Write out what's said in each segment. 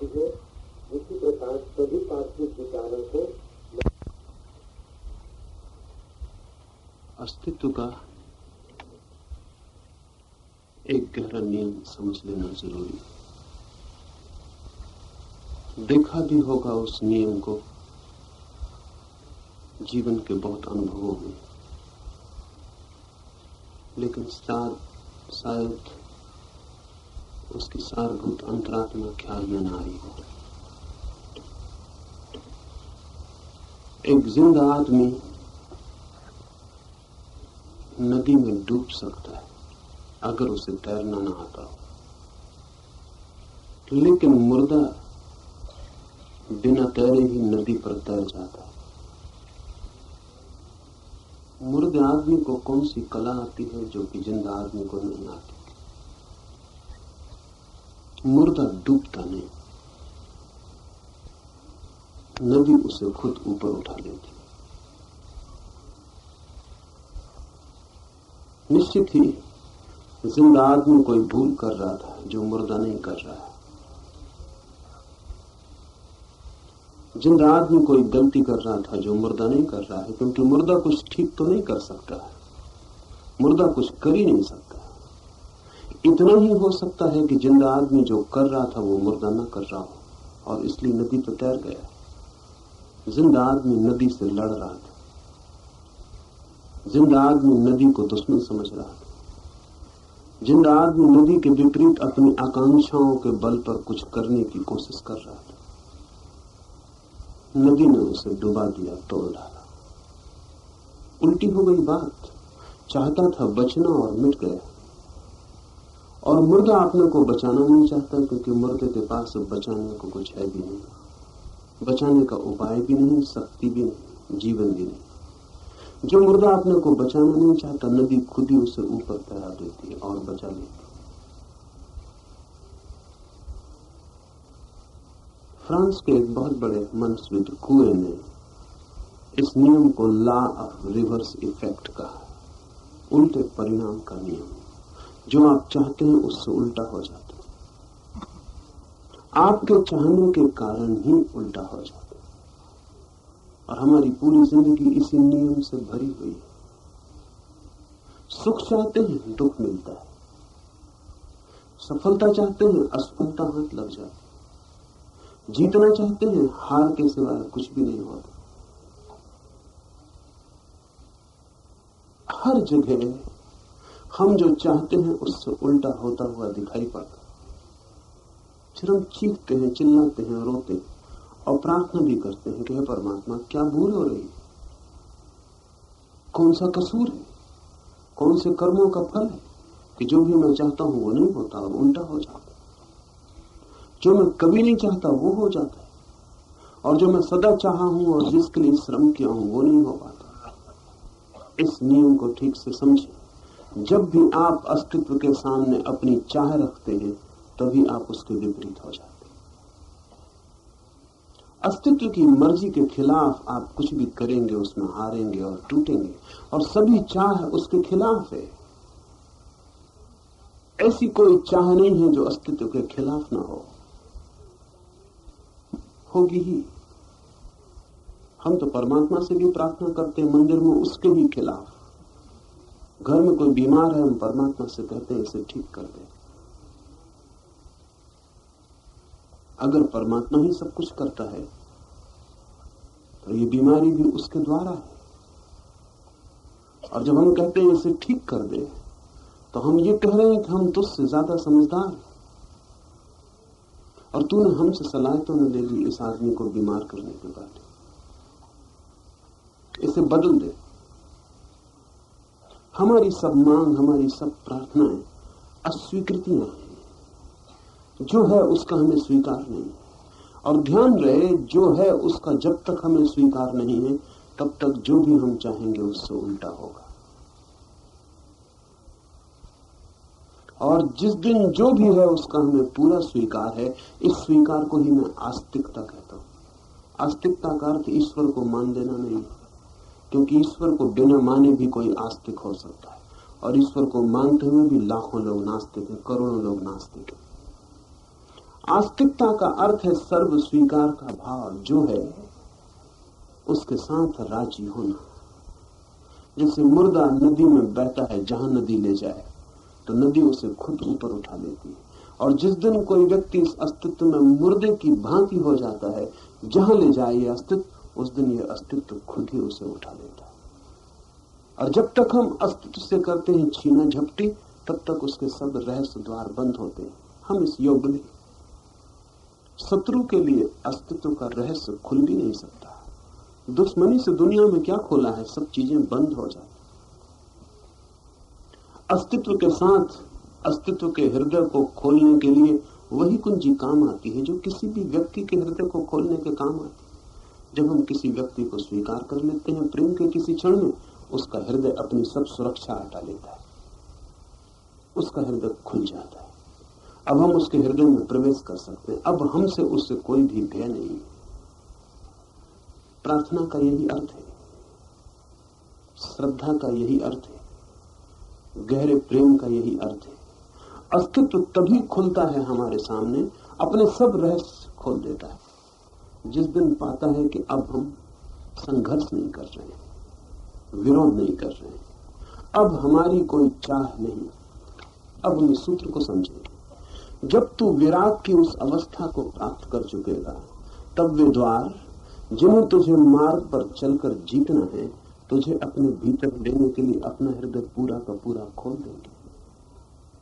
जाती है, उसी प्रकार सभी पार्थिव विचारों को अस्तित्व का एक गहरा नियम समझ लेना जरूरी है। देखा भी होगा उस नियम को जीवन के बहुत अनुभवों में, लेकिन शायद उसकी सारभूत अंतरात्मा ख्याल में ना आई हो। एक जिंदा आदमी नदी में डूब सकता है अगर उसे तैरना ना आता हो, लेकिन मुर्दा बिना तैरे ही नदी पर तैर जाता है। मुर्दे आदमी को कौन सी कला आती है जो कि जिंदा आदमी को नहीं आती? मुर्दा डूबता नहीं, नदी उसे खुद ऊपर उठा लेती। निश्चित ही जिंदा आदमी कोई भूल कर रहा था जो मुर्दा नहीं कर रहा है। जिंदा आदमी कोई गलती कर रहा था जो मुर्दा नहीं कर रहा है, क्योंकि मुर्दा कुछ ठीक तो नहीं कर सकता है, मुर्दा कुछ कर ही नहीं सकता। इतना ही हो सकता है कि जिंदा आदमी जो कर रहा था वो मुर्दा न कर रहा हो, और इसलिए नदी पर तैर गया। जिंदा आदमी नदी से लड़ रहा था, जिंदा आदमी नदी को दुश्मन समझ रहा था, जिंदा आदमी नदी के विपरीत अपनी आकांक्षाओं के बल पर कुछ करने की कोशिश कर रहा था। नदी ने उसे डुबा दिया, तोड़ डाला। उल्टी हो गई बात। चाहता था बचना और मिट गया। और मुर्दा अपने को बचाना नहीं चाहता, क्योंकि मुर्दे के पास बचाने को कुछ है भी नहीं, बचाने का उपाय भी नहीं, शक्ति भी नहीं, जीवन भी नहीं। जो मुर्दा अपने को बचाना नहीं चाहता, नदी खुद ही उसे ऊपर तैरा देती है और बचा लेती है। फ्रांस के एक बहुत बड़े मनस्विद कुए ने इस नियम को लॉ ऑफ रिवर्स इफेक्ट कहा, उल्टे परिणाम का नियम। जो आप चाहते हैं उससे उल्टा हो जाता है, आपके चाहने के कारण ही उल्टा हो जाता है। और हमारी पूरी जिंदगी इसी नियम से भरी हुई है। सुख चाहते हैं, दुख मिलता है। सफलता चाहते हैं, असफलता हाथ लग जाती है। जीतना चाहते हैं, हार के सिवाय कुछ भी नहीं होता। हर जगह हम जो चाहते हैं उससे उल्टा होता हुआ दिखाई पड़ता। फिर हम चीखते हैं, चिल्लाते हैं, रोते हैं और प्रार्थना भी करते हैं कि हे परमात्मा, क्या भूल हो रही है, कौन सा कसूर है, कौन से कर्मों का फल है कि जो भी मैं चाहता हूं वो नहीं होता और उल्टा हो जाता। जो मैं कभी नहीं चाहता वो हो जाता है, और जो मैं सदा चाहा हूं और जिसके लिए श्रम किया हूं वो नहीं हो पाता। इस नियम को ठीक से समझें। जब भी आप अस्तित्व के सामने अपनी चाह रखते हैं, तभी आप उसके विपरीत हो जाते हैं। अस्तित्व की मर्जी के खिलाफ आप कुछ भी करेंगे, उसमें हारेंगे और टूटेंगे, और सभी चाह उसके खिलाफ है। ऐसी कोई चाह नहीं है जो अस्तित्व के खिलाफ ना हो, होगी ही। हम तो परमात्मा से भी प्रार्थना करते हैं मंदिर में उसके ही खिलाफ। घर में कोई बीमार है, हम परमात्मा से कहते हैं इसे ठीक कर दे। अगर परमात्मा ही सब कुछ करता है तो ये बीमारी भी उसके द्वारा है। और जब हम कहते हैं इसे ठीक कर दे, तो हम ये कह रहे हैं कि हम तुझसे ज्यादा समझदार हैं, और तूने हमसे सलाह तो न ले ली इस आदमी को बीमार करने के बाद। इसे बदल दे। हमारी सब मांग, हमारी सब प्रार्थनाएं अस्वीकृतियां हैं। जो है उसका हमें स्वीकार नहीं। और ध्यान रहे, जो है उसका जब तक हमें स्वीकार नहीं है, तब तक जो भी हम चाहेंगे उससे उल्टा होगा। और जिस दिन जो भी है उसका हमें पूरा स्वीकार है, इस स्वीकार को ही मैं आस्तिकता कहता हूं। आस्तिकता का अर्थ ईश्वर को मान लेना नहीं, क्योंकि ईश्वर को बिना माने भी कोई आस्तिक हो सकता है, और ईश्वर को मानते हुए भी लाखों लोग नास्तिक हैं, करोड़ों लोग नास्तिक हैं। आस्तिकता का अर्थ है सर्व स्वीकार का भाव, जो है उसके साथ राजी होना। जैसे मुर्दा नदी में बहता है, जहां नदी ले जाए तो नदी उसे खुद ऊपर उठा लेती है। और जिस दिन कोई व्यक्ति इस अस्तित्व में मुर्दे की भांति हो जाता है, जहां ले जाए ये अस्तित्व, उस दिन ये अस्तित्व खुद ही उसे उठा लेता है। और जब तक हम अस्तित्व से करते हैं छीना झपटी, तब तक उसके सब रहस्य द्वार बंद होते हैं। हम इस योग में शत्रु के लिए अस्तित्व का रहस्य खुल भी नहीं सकता। दुश्मनी से दुनिया में क्या खोला है, सब चीजें बंद हो जाती। अस्तित्व के साथ अस्तित्व के हृदय को खोलने के लिए वही कुंजी काम आती है जो किसी भी व्यक्ति के हृदय को खोलने के काम आती है। जब हम किसी व्यक्ति को स्वीकार कर लेते हैं प्रेम के किसी क्षण में, उसका हृदय अपनी सब सुरक्षा हटा लेता है, उसका हृदय खुल जाता है। अब हम उसके हृदय में प्रवेश कर सकते हैं। अब हमसे उससे कोई भी भय नहीं है। प्रार्थना का यही अर्थ है, श्रद्धा का यही अर्थ है, गहरे प्रेम का यही अर्थ है। अस्तित्व तभी खुलता है हमारे सामने, अपने सब रहस्य खोल देता है जिस दिन पाता है कि अब हम संघर्ष नहीं कर रहे हैं, विरोध नहीं कर रहे हैं, अब हमारी कोई चाह नहीं। अब हम इस सूत्र को समझें। जब तू विराग की उस अवस्था को प्राप्त कर चुकेगा, तब वे द्वार जिन्हें तुझे मार्ग पर चलकर जीतना है, तुझे अपने भीतर लेने के लिए अपना हृदय पूरा का पूरा खोल देंगे।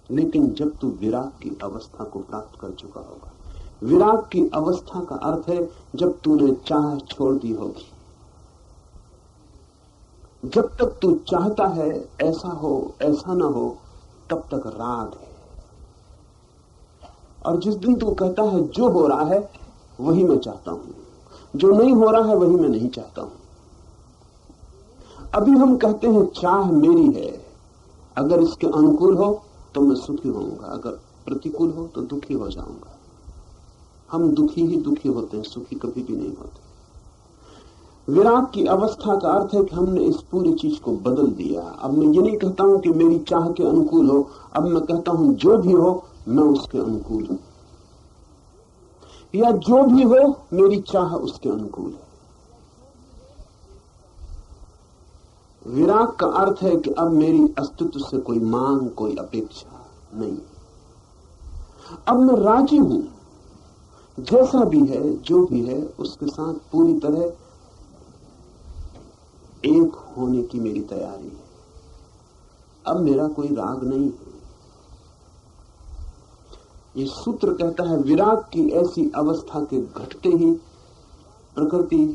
लेकिन जब तू विराग की अवस्था को प्राप्त कर चुका होगा, विराग की अवस्था का अर्थ है जब तूने चाह छोड़ दी होगी। जब तक तू चाहता है ऐसा हो ऐसा ना हो, तब तक राग है। और जिस दिन तू कहता है जो हो रहा है वही मैं चाहता हूं, जो नहीं हो रहा है वही मैं नहीं चाहता हूं। अभी हम कहते हैं चाह मेरी है, अगर इसके अनुकूल हो तो मैं सुखी होऊंगा, अगर प्रतिकूल हो तो दुखी हो जाऊंगा। हम दुखी ही दुखी होते हैं, सुखी कभी भी नहीं होते। विराग की अवस्था का अर्थ है कि हमने इस पूरी चीज को बदल दिया। अब मैं ये नहीं कहता हूं कि मेरी चाह के अनुकूल हो, अब मैं कहता हूं जो भी हो मैं उसके अनुकूल हूं, या जो भी हो मेरी चाह उसके अनुकूल है। विराग का अर्थ है कि अब मेरी अस्तित्व से कोई मांग, कोई अपेक्षा नहीं। अब मैं राजी हूं, जैसा भी है जो भी है उसके साथ पूरी तरह एक होने की मेरी तैयारी है। अब मेरा कोई राग नहीं है। ये सूत्र कहता है विराग की ऐसी अवस्था के घटते ही प्रकृति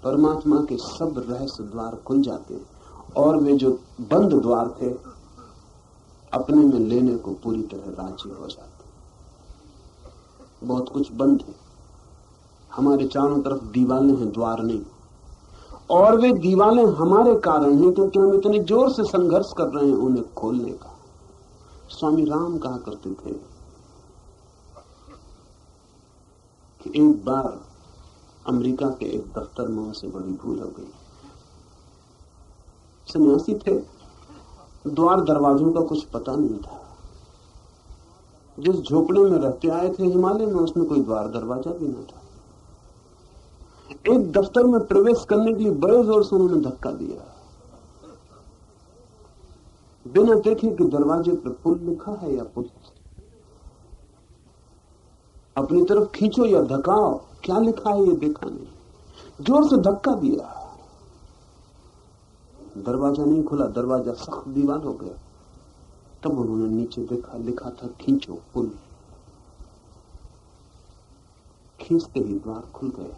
परमात्मा के सब रहस्य द्वार खुल जाते हैं, और वे जो बंद द्वार थे अपने में लेने को पूरी तरह राजी हो जाते। बहुत कुछ बंद है, हमारे चारों तरफ दीवारें हैं, द्वार नहीं। और वे दीवारें हमारे कारण हैं क्योंकि हम इतने जोर से संघर्ष कर रहे हैं उन्हें खोलने का। स्वामी राम कहा करते थे कि एक बार अमेरिका के एक दफ्तर में उनसे बड़ी भूल हो गई। सन्यासी थे, द्वार दरवाजों का कुछ पता नहीं था। जिस झोपड़े में रहते आए थे हिमालय में, उसमें कोई द्वार दरवाजा भी न था। एक दफ्तर में प्रवेश करने के लिए बड़े जोर से उन्होंने धक्का दिया, बिना देखे कि दरवाजे पर पुल लिखा है या पुल। अपनी तरफ खींचो या धकाओ, क्या लिखा है ये देखा नहीं। जोर से धक्का दिया, दरवाजा नहीं खुला, दरवाजा सख्त दीवार हो गया। तब उन्होंने नीचे देखा, लिखा था खींचो पुल। खींचते ही द्वार खुल गया।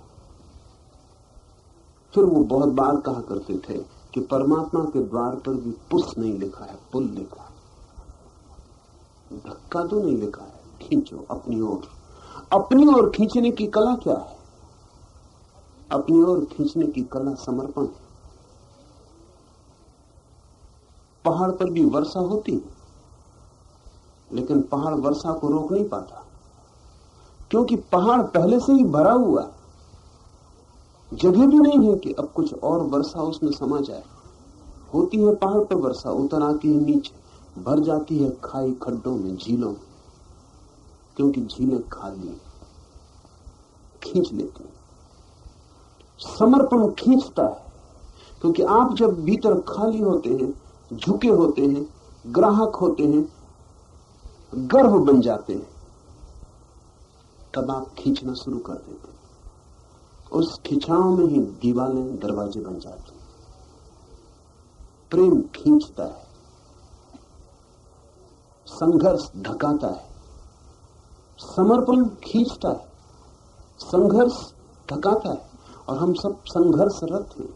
फिर वो बहुत बार कहा करते थे कि परमात्मा के द्वार पर भी पुस नहीं लिखा है, पुल लिखा है। धक्का तो नहीं लिखा है, खींचो अपनी ओर। अपनी ओर खींचने की कला क्या है? अपनी ओर खींचने की कला समर्पण है। पहाड़ पर भी वर्षा होती है, लेकिन पहाड़ वर्षा को रोक नहीं पाता, क्योंकि पहाड़ पहले से ही भरा हुआ है। जगह भी नहीं है कि अब कुछ और वर्षा उसमें समा जाए। होती है पहाड़ पर वर्षा, उतर आती है नीचे, भर जाती है खाई खड्डों में, झीलों में। क्योंकि झीलें खाली खींच लेती हैं। समर्पण खींचता है, क्योंकि आप जब भीतर खाली होते हैं, झुके होते हैं, ग्राहक होते हैं, गर्भ बन जाते हैं, तब आप खींचना शुरू कर देते हैं। उस खिंचाव में ही दीवारें दरवाजे बन जाती हैं। प्रेम खींचता है, संघर्ष धकाता है। समर्पण खींचता है, संघर्ष धकाता है। और हम सब संघर्षरत हैं।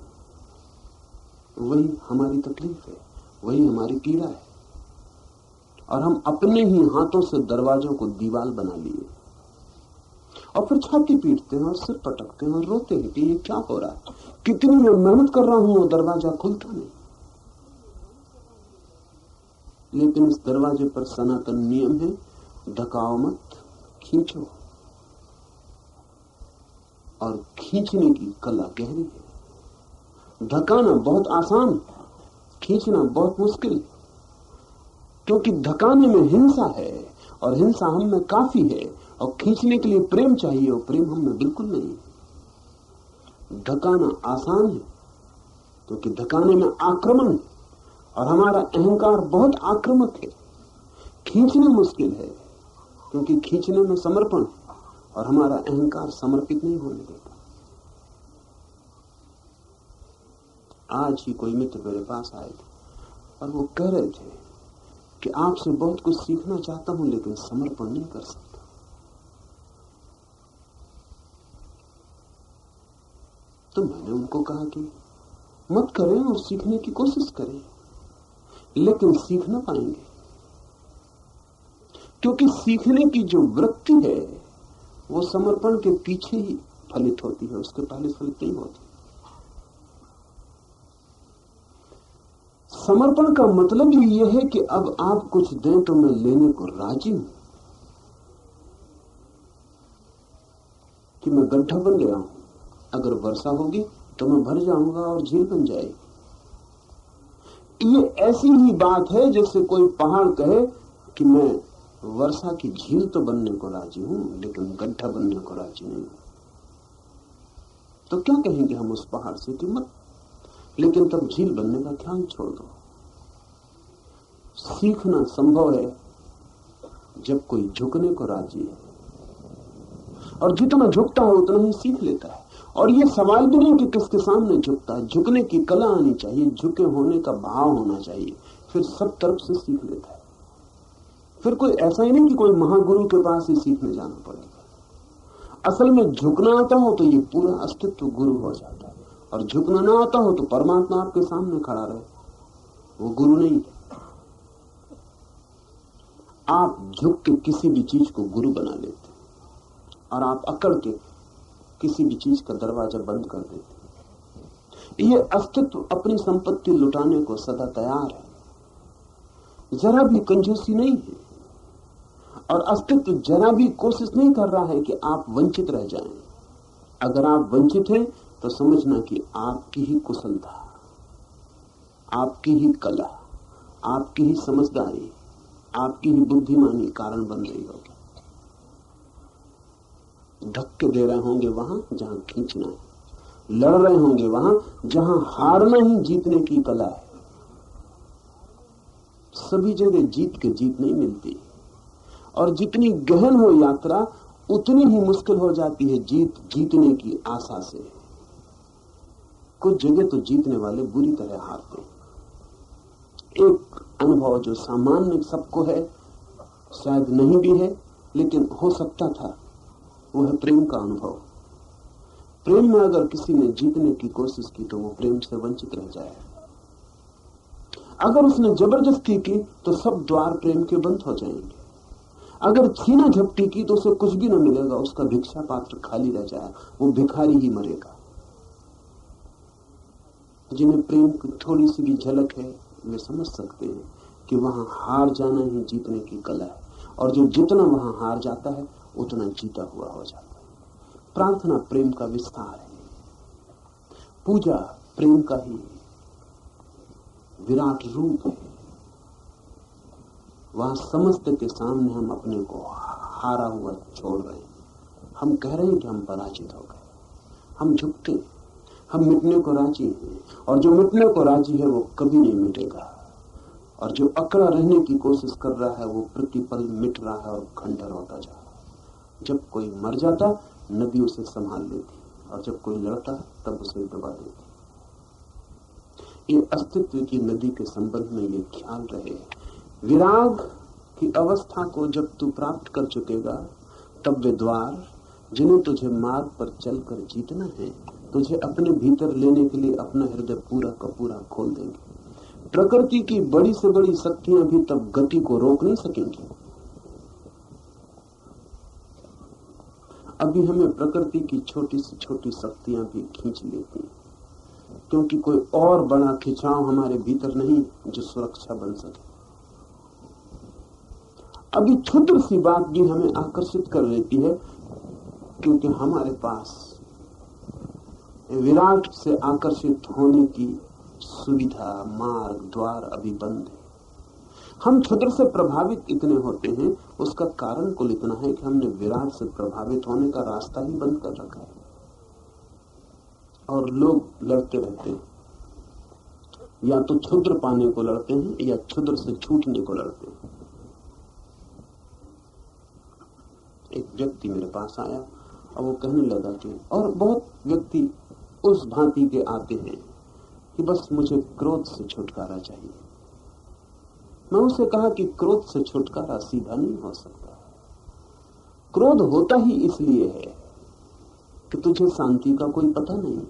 वही हमारी तकलीफ है, वही हमारी पीड़ा है। और हम अपने ही हाथों से दरवाजों को दीवार बना लिए और फिर छाती पीटते हैं और सिर पटकते हैं और रोते हैं कि ये क्या हो रहा है, कितनी मैं मेहनत कर रहा हूं और दरवाजा खुलता नहीं। लेकिन इस दरवाजे पर सनातन नियम है, धकाओ मत, खींचो। और खींचने की कला गहरी है। धकाना बहुत आसान, खींचना बहुत मुश्किल, क्योंकि धकाने में हिंसा है और हिंसा हम में काफी है, और खींचने के लिए प्रेम चाहिए और प्रेम हम में बिल्कुल नहीं। धकाना आसान है क्योंकि धकाने में आक्रमण है और हमारा अहंकार बहुत आक्रामक है। खींचना मुश्किल है क्योंकि खींचने में समर्पण है और हमारा अहंकार समर्पित नहीं होने देता। आज ही कोई मित्र मेरे पास आए थे और वो कह रहे थे कि आपसे बहुत कुछ सीखना चाहता हूं लेकिन समर्पण नहीं कर सकता। तो मैंने उनको कहा कि मत करें और सीखने की कोशिश करें, लेकिन सीख ना पाएंगे, क्योंकि सीखने की जो वृत्ति है वो समर्पण के पीछे ही फलित होती है, उसके पहले फलित नहीं होती। समर्पण का मतलब ही यह है कि अब आप कुछ दें तो मैं लेने को राजी हूं, कि मैं गड्ढा बन गया हूं, अगर वर्षा होगी तो मैं भर जाऊंगा और झील बन जाएगी। ये ऐसी ही बात है जैसे कोई पहाड़ कहे कि मैं वर्षा की झील तो बनने को राजी हूं लेकिन गड्ढा बनने को राजी नहीं हूं। तो क्या कहेंगे हम उस पहाड़ से कि मत, लेकिन तब झील बनने का ख्याल छोड़ दो। सीखना संभव है जब कोई झुकने को राजी है, और जितना झुकता है उतना ही सीख लेता है। और ये सवाल भी नहीं कि किसके सामने झुकता है, झुकने की कला आनी चाहिए, झुके होने का भाव होना चाहिए, फिर सब तरफ से सीख लेता है। फिर कोई ऐसा ही नहीं कि कोई महागुरु के पास ही सीखने जाना पड़ेगा। असल में झुकना आता हो तो ये पूरा अस्तित्व गुरु हो जाता है, और झुकना ना आता हो तो परमात्मा आपके सामने खड़ा रहे, वो गुरु नहीं है। आप झुक के किसी भी चीज को गुरु बना लेते और आप अकड़ के किसी भी चीज का दरवाजा बंद कर देते। ये अस्तित्व अपनी संपत्ति लुटाने को सदा तैयार है, जरा भी कंजूसी नहीं है, और अस्तित्व जरा भी कोशिश नहीं कर रहा है कि आप वंचित रह जाएं। अगर आप वंचित हैं तो समझना कि आपकी ही कुशलता, आपकी ही कला, आपकी ही समझदारी, आपकी ही बुद्धिमानी कारण बन रही होगी। धक्के दे रहे होंगे वहां जहां खींचना है, लड़ रहे होंगे वहां जहां हारना ही जीतने की कला है। सभी जगह जीत के जीत नहीं मिलती, और जितनी गहन हो यात्रा उतनी ही मुश्किल हो जाती है जीत जीतने की आशा से। कुछ जगह तो जीतने वाले बुरी तरह हारते हैं। एक अनुभव जो सामान्य सबको है, शायद नहीं भी है लेकिन हो सकता था, वो है प्रेम का अनुभव। प्रेम में अगर किसी ने जीतने की कोशिश की तो वो प्रेम से वंचित रह जाए। अगर उसने जबरदस्ती की तो सब द्वार प्रेम के बंद हो जाएंगे। अगर छीना झपटी की तो उसे कुछ भी न मिलेगा, उसका भिक्षा पात्र खाली रह जाए, वो भिखारी ही मरेगा। जिन्हें प्रेम की थोड़ी सी भी झलक है वे समझ सकते हैं कि वहां हार जाना ही जीतने की कला है, और जो जितना वहां हार जाता है उतना जीता हुआ हो जाता है। प्रार्थना प्रेम का विस्तार है, पूजा प्रेम का ही विराट रूप है। वहां समस्त के सामने हम अपने को हारा हुआ छोड़ रहे हैं। हम कह रहे हैं कि हम पराजित हो गए, हम झुकते, हम मिटने को राजी हैं, और जो मिटने को राजी है वो कभी नहीं मिटेगा, और जो अकड़ा रहने की कोशिश कर रहा है वो प्रतिपल मिट रहा है और खंडर होता जा रहा है। जब कोई मर जाता नदी उसे संभाल लेती, और जब कोई लड़ता तब उसे दबा देती। ये अस्तित्व की नदी के संबंध में ये ख्याल रहे, विराग की अवस्था को जब तू प्राप्त कर चुकेगा तब वे द्वार जिन्हें तुझे मार्ग पर चलकर जीतना है तुझे अपने भीतर लेने के लिए अपना हृदय पूरा का पूरा खोल देंगे। प्रकृति की बड़ी से बड़ी शक्तियां भी तब गति को रोक नहीं सकेंगी। अभी हमें प्रकृति की छोटी से छोटी शक्तियां भी खींच लेती हैं, क्योंकि कोई और बड़ा खिंचाव हमारे भीतर नहीं जो सुरक्षा बन सके। अभी क्षुद्र सी बात भी हमें आकर्षित कर लेती है, क्योंकि हमारे पास विराट से आकर्षित होने की सुविधा, मार्ग, द्वार अभी बंद है। हम क्षुद्र से प्रभावित इतने होते हैं, उसका कारण कुल इतना है कि हमने विराट से प्रभावित होने का रास्ता ही बंद कर रखा है, और लोग लड़ते रहते हैं, या तो क्षुद्र पाने को लड़ते हैं या क्षुद्र से छूटने को लड़ते हैं। एक व्यक्ति मेरे पास आया और वो कहने लगा कि, और बहुत व्यक्ति उस भांति के आते हैं कि बस मुझे क्रोध से छुटकारा चाहिए। मैं उसे कहा कि क्रोध से छुटकारा सीधा नहीं हो सकता। क्रोध होता ही इसलिए है कि तुझे शांति का कोई पता नहीं,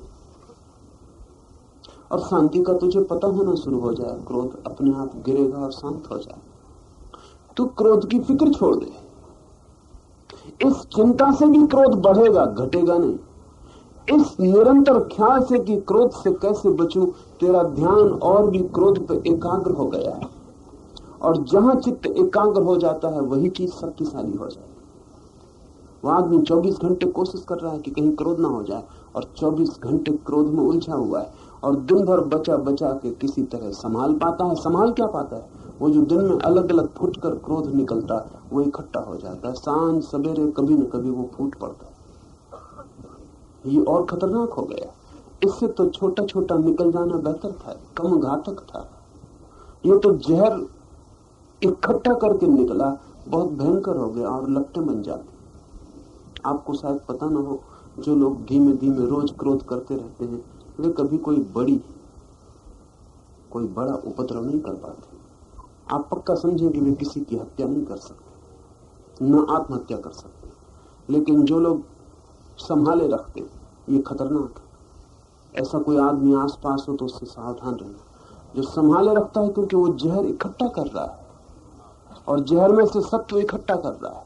और शांति का तुझे पता होना शुरू हो जाए, क्रोध अपने आप गिरेगा और शांत हो जाए। तू क्रोध की फिक्र छोड़ दे। इस चिंता से भी क्रोध बढ़ेगा, घटेगा नहीं। इस निरंतर ख्याल से कि क्रोध से कैसे बचूं, तेरा ध्यान और भी क्रोध पर एकाग्र हो गया है, और जहां चित्त एकाग्र हो जाता है वही चीज शक्तिशाली हो जाए। वह आदमी 24 घंटे कोशिश कर रहा है कि कहीं क्रोध ना हो जाए, और 24 घंटे क्रोध में उलझा हुआ है, और दिन भर बचा बचा के किसी तरह संभाल पाता है। संभाल क्या पाता है? वो जो दिन में अलग अलग फुटकर क्रोध निकलता है वो इकट्ठा हो जाता है, सांझ सवेरे कभी न कभी वो फूट पड़ता है। ये और खतरनाक हो गया। इससे तो छोटा छोटा निकल जाना बेहतर था, कम घातक था। ये तो जहर इकट्ठा करके निकला, बहुत भयंकर हो गया, और लपटे बन जाती। आपको शायद पता ना हो, जो लोग धीमे धीमे रोज क्रोध करते रहते हैं वे कभी कोई बड़ा उपद्रव नहीं कर पाते। आप पक्का समझें कि वे किसी की हत्या नहीं कर सकते, न आत्महत्या कर सकते, लेकिन जो लोग संभाले रखते ये खतरनाक है। ऐसा कोई आदमी आसपास हो तो उससे सावधान रहना। जो संभाले रखता है क्योंकि वो जहर इकट्ठा कर रहा है, और जहर में से सत्व इकट्ठा कर रहा है।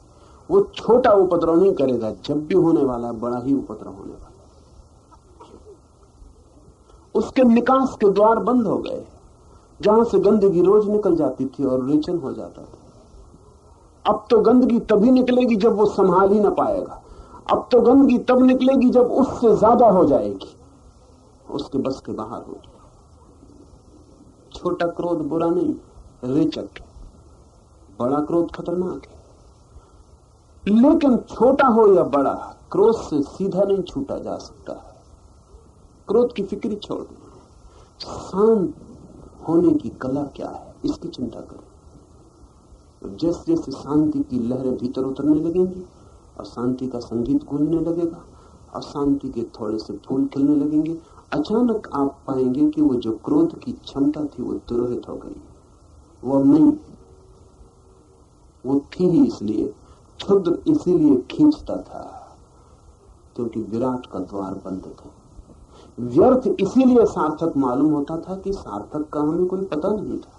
वो छोटा उपद्रव नहीं करेगा, जब भी होने वाला है बड़ा ही उपद्रव होने वाला। उसके निकास के द्वार बंद हो गए, जहां से गंदगी रोज निकल जाती थी और रेचन हो जाता था। अब तो गंदगी तभी निकलेगी जब वो संभाल ही ना पाएगा। अब तो गंदगी तब निकलेगी जब उससे ज्यादा हो जाएगी, उसके बस के बाहर हो जाएगी। छोटा क्रोध बुरा नहीं, रेचक। बड़ा क्रोध खतरनाक है, लेकिन छोटा हो या बड़ा, क्रोध से सीधा नहीं छूटा जा सकता। क्रोध की फिक्र छोड़ दो। शांत होने की कला क्या है, इसकी चिंता करो। जैसे जैसे शांति की लहरें भीतर उतरने लगेंगी और शांति का संगीत गूंजने लगेगा और शांति के थोड़े से फूल खिलने लगेंगे, अचानक आप पाएंगे कि वो जो क्रोध की क्षमता थी वो तिरोहित हो गई। वो अब नहीं, वो थी ही इसलिए, क्षुद्र इसीलिए खींचता था क्योंकि विराट का द्वार बंद था। व्यर्थ इसीलिए सार्थक मालूम होता था कि सार्थक का हमें कोई पता नहीं था।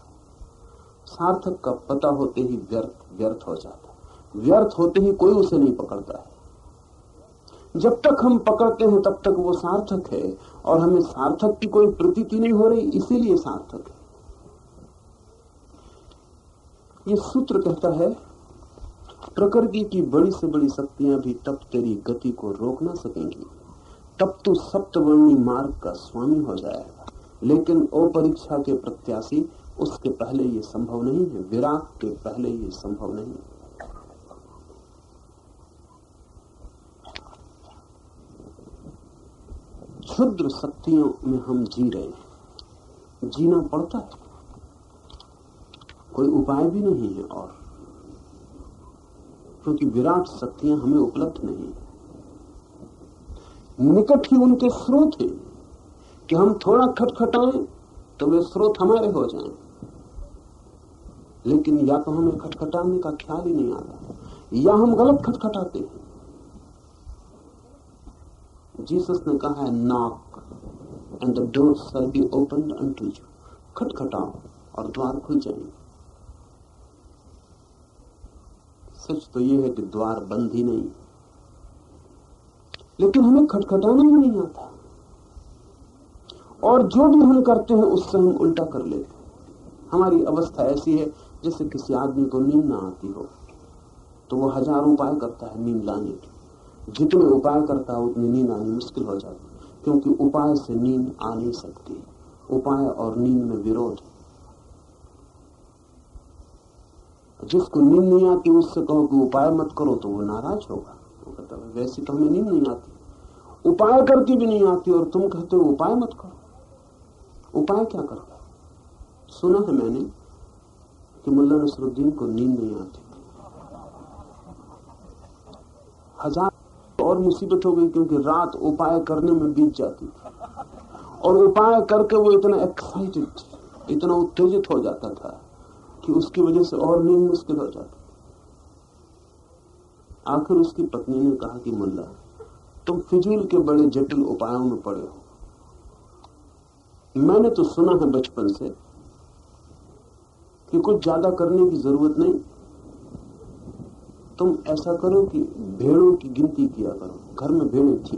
सार्थक का पता होते ही व्यर्थ हो जाता, व्यर्थ होते ही कोई उसे नहीं पकड़ता है। जब तक हम पकड़ते हैं तब तक वो सार्थक है, और हमें सार्थक की कोई प्रतीति नहीं हो रही, इसीलिए सार्थक है। ये सूत्र कहता है, प्रकृति की बड़ी से बड़ी शक्तियां भी तब तेरी गति को रोक ना सकेंगी, तब तू सप्तवर्णी मार्ग का स्वामी हो जाएगा। लेकिन अपरीक्षा के प्रत्याशी, उसके पहले ये संभव नहीं है, विराग के पहले ये संभव नहीं है। क्षुद्र शक्तियों में हम जी रहे हैं। जीना पड़ता है, कोई उपाय भी नहीं है, और क्योंकि विराट शक्तियां हमें उपलब्ध नहीं, निकट ही उनके स्रोत हैं कि हम थोड़ा खटखटाएं तो वे स्रोत हमारे हो जाएं। लेकिन या तो हमें खटखटाने का ख्याल ही नहीं आता, या हम गलत खटखटाते हैं। जीसस ने कहा है, knock and the door shall be opened unto you. खटखटाओ और द्वार खुल जाएंगे। सच तो यह है कि द्वार बंद ही नहीं, लेकिन हमें खटखटाना ही नहीं आता, और जो भी हम करते हैं उससे हम उल्टा कर लेते हैं। हमारी अवस्था ऐसी है जैसे किसी आदमी को नींद ना आती हो तो वो हजारों उपाय करता है नींद लाने के। जितने उपाय करता है उतनी नींद आनी मुश्किल हो जाती, क्योंकि उपाय से नींद आ नहीं सकती। उपाय और नींद में विरोध है। जिसको नींद नहीं आती उससे कहो कि उपाय मत करो तो वो नाराज होगा। वो कहता है वैसे तो हमें नींद नहीं आती, उपाय करके भी नहीं आती, और तुम कहते हो उपाय मत करो। उपाय क्या करता? सुना है मैंने कि मुल्ला नसरुद्दीन को नींद नहीं आती, हजार और मुसीबत हो गई, क्योंकि रात उपाय करने में बीत जाती थी, और उपाय करके वो इतना एक्साइटेड, इतना उत्तेजित हो जाता था कि उसकी वजह से और नींद मुश्किल हो जाती। आखिर उसकी पत्नी ने कहा कि मुल्ला, तुम फिजूल के बड़े जटिल उपायों में पड़े हो। मैंने तो सुना है बचपन से कि कुछ ज्यादा करने की जरूरत नहीं, तुम ऐसा करो कि भेड़ों की गिनती किया करो। घर में भेड़ें थी,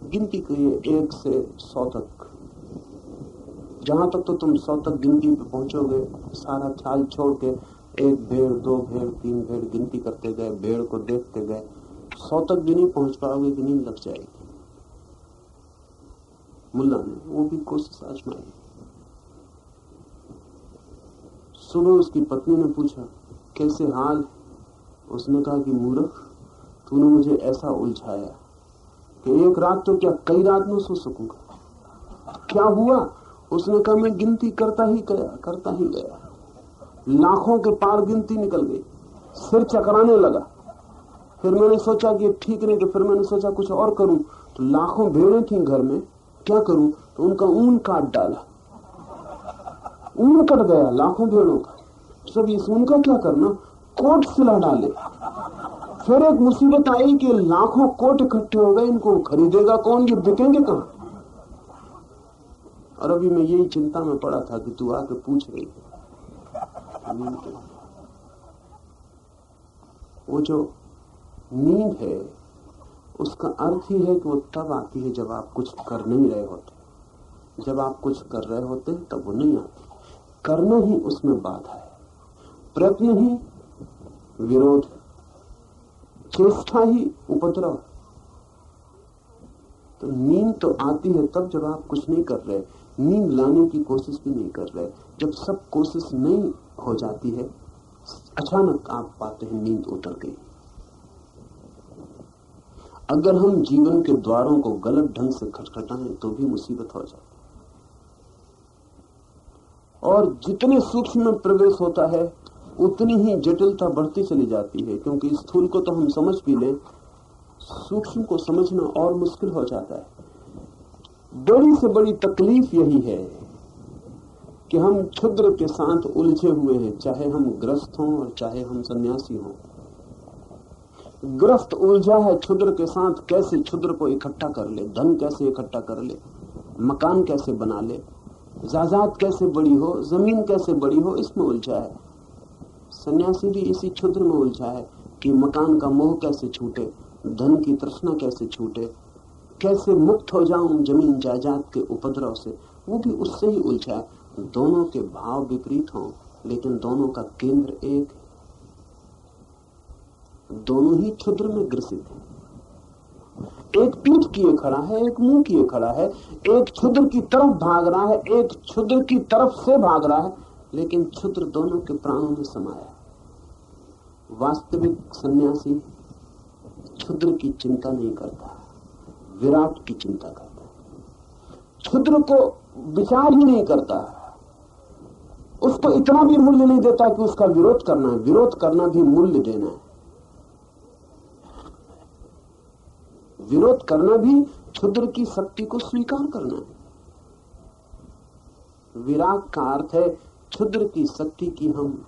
गिनती करिए 1 से 100 तक। जहां तक तो तुम 100 तक गिनती पे पहुंचोगे, सारा ख्याल छोड़ के 1 भेड़, 2 भेड़, 3 भेड़ गिनती करते गए, भेड़ को देखते गए, 100 तक भी नहीं पहुंच पाओगे कि नींद लग जाएगी। मुल्ला ने वो भी कोशिश आजमाई। सुबह उसकी पत्नी ने पूछा, कैसे हाल? उसने कहा कि मूर्ख, तूने मुझे ऐसा उलझाया कि एक रात तो क्या कई रात में सो सकूंगा। क्या हुआ? उसने कहा मैं गिनती करता ही गया, लाखों के पार गिनती निकल गई, सिर चकराने लगा। फिर मैंने सोचा कि ठीक नहीं, तो फिर मैंने सोचा कुछ और करूं। तो लाखों भेड़ें थी घर में, क्या करूं? तो उनका ऊन काट डाला, ऊन कट गया लाखों भेड़ों का। सब इस ऊन का क्या करना, कोट सिला डाले। फिर एक मुसीबत आई कि लाखों कोट इकट्ठे हो गए, इनको खरीदेगा कौन, ये बिकेंगे कहां? और अभी मैं यही चिंता में पड़ा था कि तू आके पूछ रही। वो जो नींद है उसका अर्थ ही है कि वो तब आती है जब आप कुछ कर नहीं रहे होते। जब आप कुछ कर रहे होते तब वो नहीं आती। करना ही उसमें बाधा है, प्रयत्न ही विरोध, चेष्टा ही उपद्रव। तो नींद तो आती है तब जब आप कुछ नहीं कर रहे, नींद लाने की कोशिश भी नहीं कर रहे। जब सब कोशिश नहीं हो जाती है, अचानक आप पाते हैं नींद उतर गई। अगर हम जीवन के द्वारों को गलत ढंग से खटखटाएं तो भी मुसीबत हो जाती, और जितने सूक्ष्म में प्रवेश होता है उतनी ही जटिलता बढ़ती चली जाती है। क्योंकि स्थूल को तो हम समझ भी लें, सूक्ष्म को समझना और मुश्किल हो जाता है। बड़ी से बड़ी तकलीफ यही है कि हम क्षुद्र के साथ उलझे हुए हैं, चाहे हम ग्रस्त हों और चाहे हम सन्यासी हों। ग्रस्त उलझा है क्षुद्र के साथ, कैसे क्षुद्र को इकट्ठा कर ले, धन कैसे इकट्ठा कर ले, मकान कैसे बना ले, जायदाद कैसे बड़ी हो, जमीन कैसे बड़ी हो, इसमें उलझा है। सन्यासी भी इसी क्षुद्र में उलझा है कि मकान का मोह कैसे छूटे, धन की तृष्णा कैसे छूटे, कैसे मुक्त हो जाऊं जमीन जायदाद के उपद्रव से, वो भी उससे ही उलझा है। दोनों के भाव विपरीत हों लेकिन दोनों का केंद्र एक है, दोनों ही क्षुद्र में ग्रसित है। एक पीठ किए खड़ा है, एक मुंह किए खड़ा है, एक क्षुद्र की तरफ भाग रहा है, एक क्षुद्र की तरफ से भाग रहा है, लेकिन क्षुद्र दोनों के प्राणों में समाया है। वास्तविक सन्यासी क्षुद्र की चिंता नहीं करता, विराट की चिंता करता है, क्षुद्र को विचार ही नहीं करता, उसको इतना भी मूल्य नहीं देता कि उसका विरोध करना है। विरोध करना भी मूल्य देना है, विरोध करना भी क्षुद्र की शक्ति को स्वीकार करना है। विराग का अर्थ है क्षुद्र की शक्ति की हम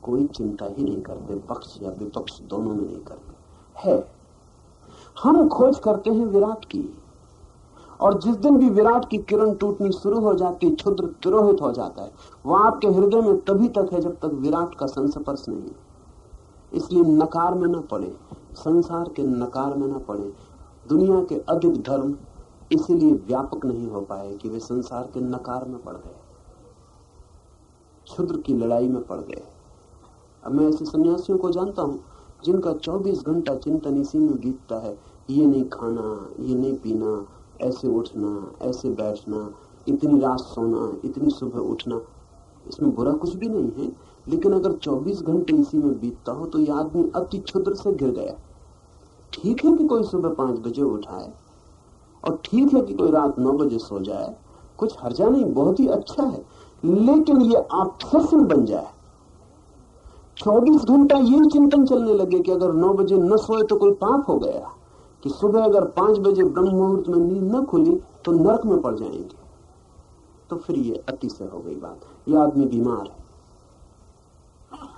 कोई चिंता ही नहीं करते, पक्ष या विपक्ष दोनों में नहीं करते है। हम खोज करते हैं विराट की, और जिस दिन भी विराट की किरण टूटनी शुरू हो जाती, क्षुद्र तिरोहित हो जाता है। वह आपके हृदय में तभी तक है जब तक विराट का संस्पर्श नहीं है। इसलिए नकार में न पड़े, संसार के नकार में न पड़े। दुनिया के अधिक धर्म इसीलिए व्यापक नहीं हो पाए कि वे संसार के नकार में पड़ गए, क्षुद्र की लड़ाई में पड़ गए। अब मैं ऐसे सन्यासियों को जानता हूं जिनका 24 घंटा चिंतन इसी में बीतता है, ये नहीं खाना, ये नहीं पीना, ऐसे उठना, ऐसे बैठना, इतनी रात सोना, इतनी सुबह उठना। इसमें बुरा कुछ भी नहीं है, लेकिन अगर 24 घंटे इसी में बीतता हो तो यह आदमी अति क्षुद्र से घिर गया। ठीक है कि कोई सुबह 5 बजे उठाए, और ठीक है कि कोई रात 9 बजे सो जाए, कुछ हर्जा नहीं, बहुत ही अच्छा है। लेकिन ये ऑब्सेशन बन जाए, 24 घंटा यही चिंतन चलने लगे कि अगर 9 बजे न सोए तो कोई पाप हो गया, कि सुबह अगर 5 बजे ब्रह्म मुहूर्त में नींद न खुली तो नरक में पड़ जाएंगे, तो फिर ये अति से हो गई बात। यह आदमी बीमार है।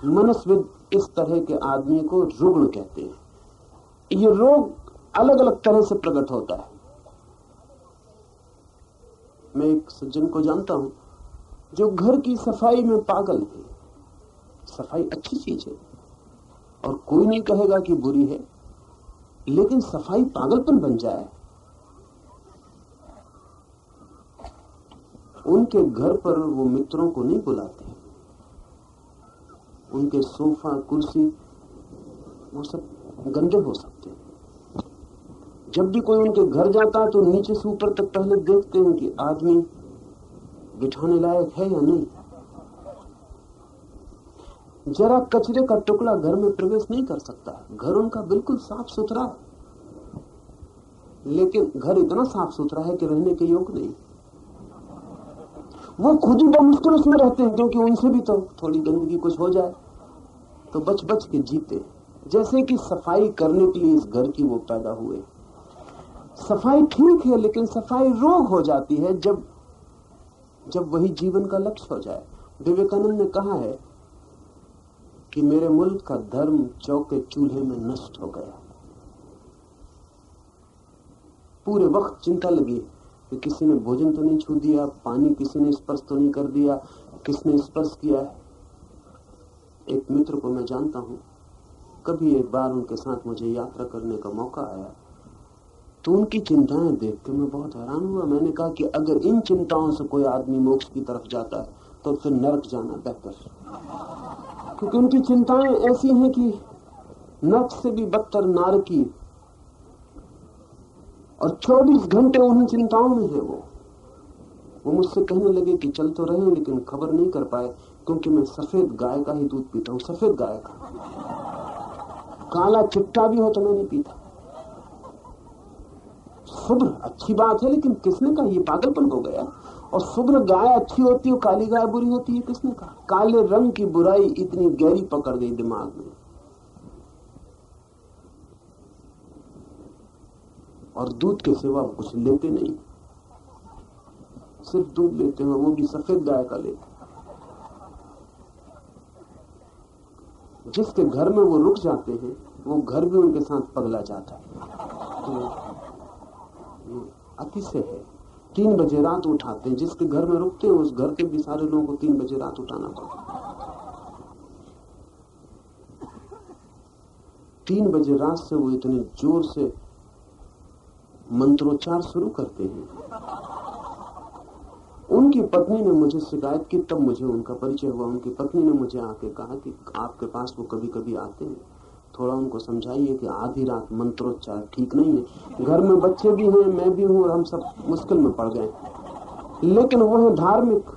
मनस्विद इस तरह के आदमी को रुग्ण कहते हैं। ये रोग अलग अलग तरह से प्रकट होता है। मैं एक सज्जन को जानता हूं जो घर की सफाई में पागल है। सफाई अच्छी चीज है और कोई नहीं कहेगा कि बुरी है, लेकिन सफाई पागलपन बन जाए। उनके घर पर वो मित्रों को नहीं बुलाते, उनके सोफा कुर्सी वो सब गंदे हो सकते हैं। जब भी कोई उनके घर जाता है तो नीचे से ऊपर तक पहले देखते हैं कि आदमी बिठाने लायक है या नहीं। जरा कचरे का टुकड़ा घर में प्रवेश नहीं कर सकता। घर उनका बिल्कुल साफ सुथरा है, लेकिन घर इतना साफ सुथरा है कि रहने के योग्य नहीं। वो खुद ही बमुश्किल उसमें रहते हैं, क्योंकि उनसे भी तो थोड़ी गंदगी कुछ हो जाए तो बच बच के जीते। जैसे कि सफाई करने के लिए इस घर की वो पैदा हुए। सफाई ठीक है, लेकिन सफाई रोग हो जाती है जब वही जीवन का लक्ष्य हो जाए। विवेकानंद ने कहा है कि मेरे मुल्क का धर्म चौके चूल्हे में नष्ट हो गया। पूरे वक्त चिंता लगी कि किसी ने भोजन तो नहीं छू दिया, पानी किसी ने स्पर्श तो नहीं कर दिया, किसने स्पर्श किया है। एक मित्र को मैं जानता हूं, कभी एक बार उनके साथ मुझे यात्रा करने का मौका आया तो उनकी चिंताएं देख के मैं बहुत हैरान हुआ। मैंने कहा कि अगर इन चिंताओं से कोई आदमी मोक्ष की तरफ जाता है तो फिर नरक जाना बेहतर, क्योंकि उनकी चिंताएं ऐसी हैं कि नरक से भी बदतर नारकी, और 24 घंटे उन्हीं चिंताओं में है। वो मुझसे कहने लगे कि चल तो रहे लेकिन खबर नहीं कर पाए, क्योंकि मैं सफेद गाय का ही दूध पीता हूं। सफेद गाय का, काला चिट्टा भी हो तो मैं नहीं पीता। शुभ्र अच्छी बात है, लेकिन किसने कहा? ये पागलपन हो गया। और शुभ्र गाय अच्छी होती है, काली गाय बुरी होती है, किसने कहा? काले रंग की बुराई इतनी गहरी पकड़ गई दिमाग में। और दूध के सिवा कुछ लेते नहीं, सिर्फ दूध लेते हैं, वो भी सफेद गाय का लेते हैं। जिसके घर में वो रुक जाते हैं वो घर भी उनके साथ पगला जाता है। तो अति से है। 3 बजे रात उठाते हैं, जिसके घर में रुकते हैं उस घर के भी सारे लोगों को 3 बजे रात उठाना पड़ता है। 3 बजे रात से वो इतने जोर से मंत्रोच्चार शुरू करते हैं। उनकी पत्नी ने मुझे शिकायत की, तब मुझे उनका परिचय हुआ। उनकी पत्नी ने मुझे आके कहा कि आपके पास वो कभी कभी आते हैं, थोड़ा उनको समझाइए कि आधी रात मंत्रोच्चार ठीक नहीं है। घर में बच्चे भी हैं, मैं भी हूं, और हम सब मुश्किल में पड़ गए। लेकिन वो है धार्मिक,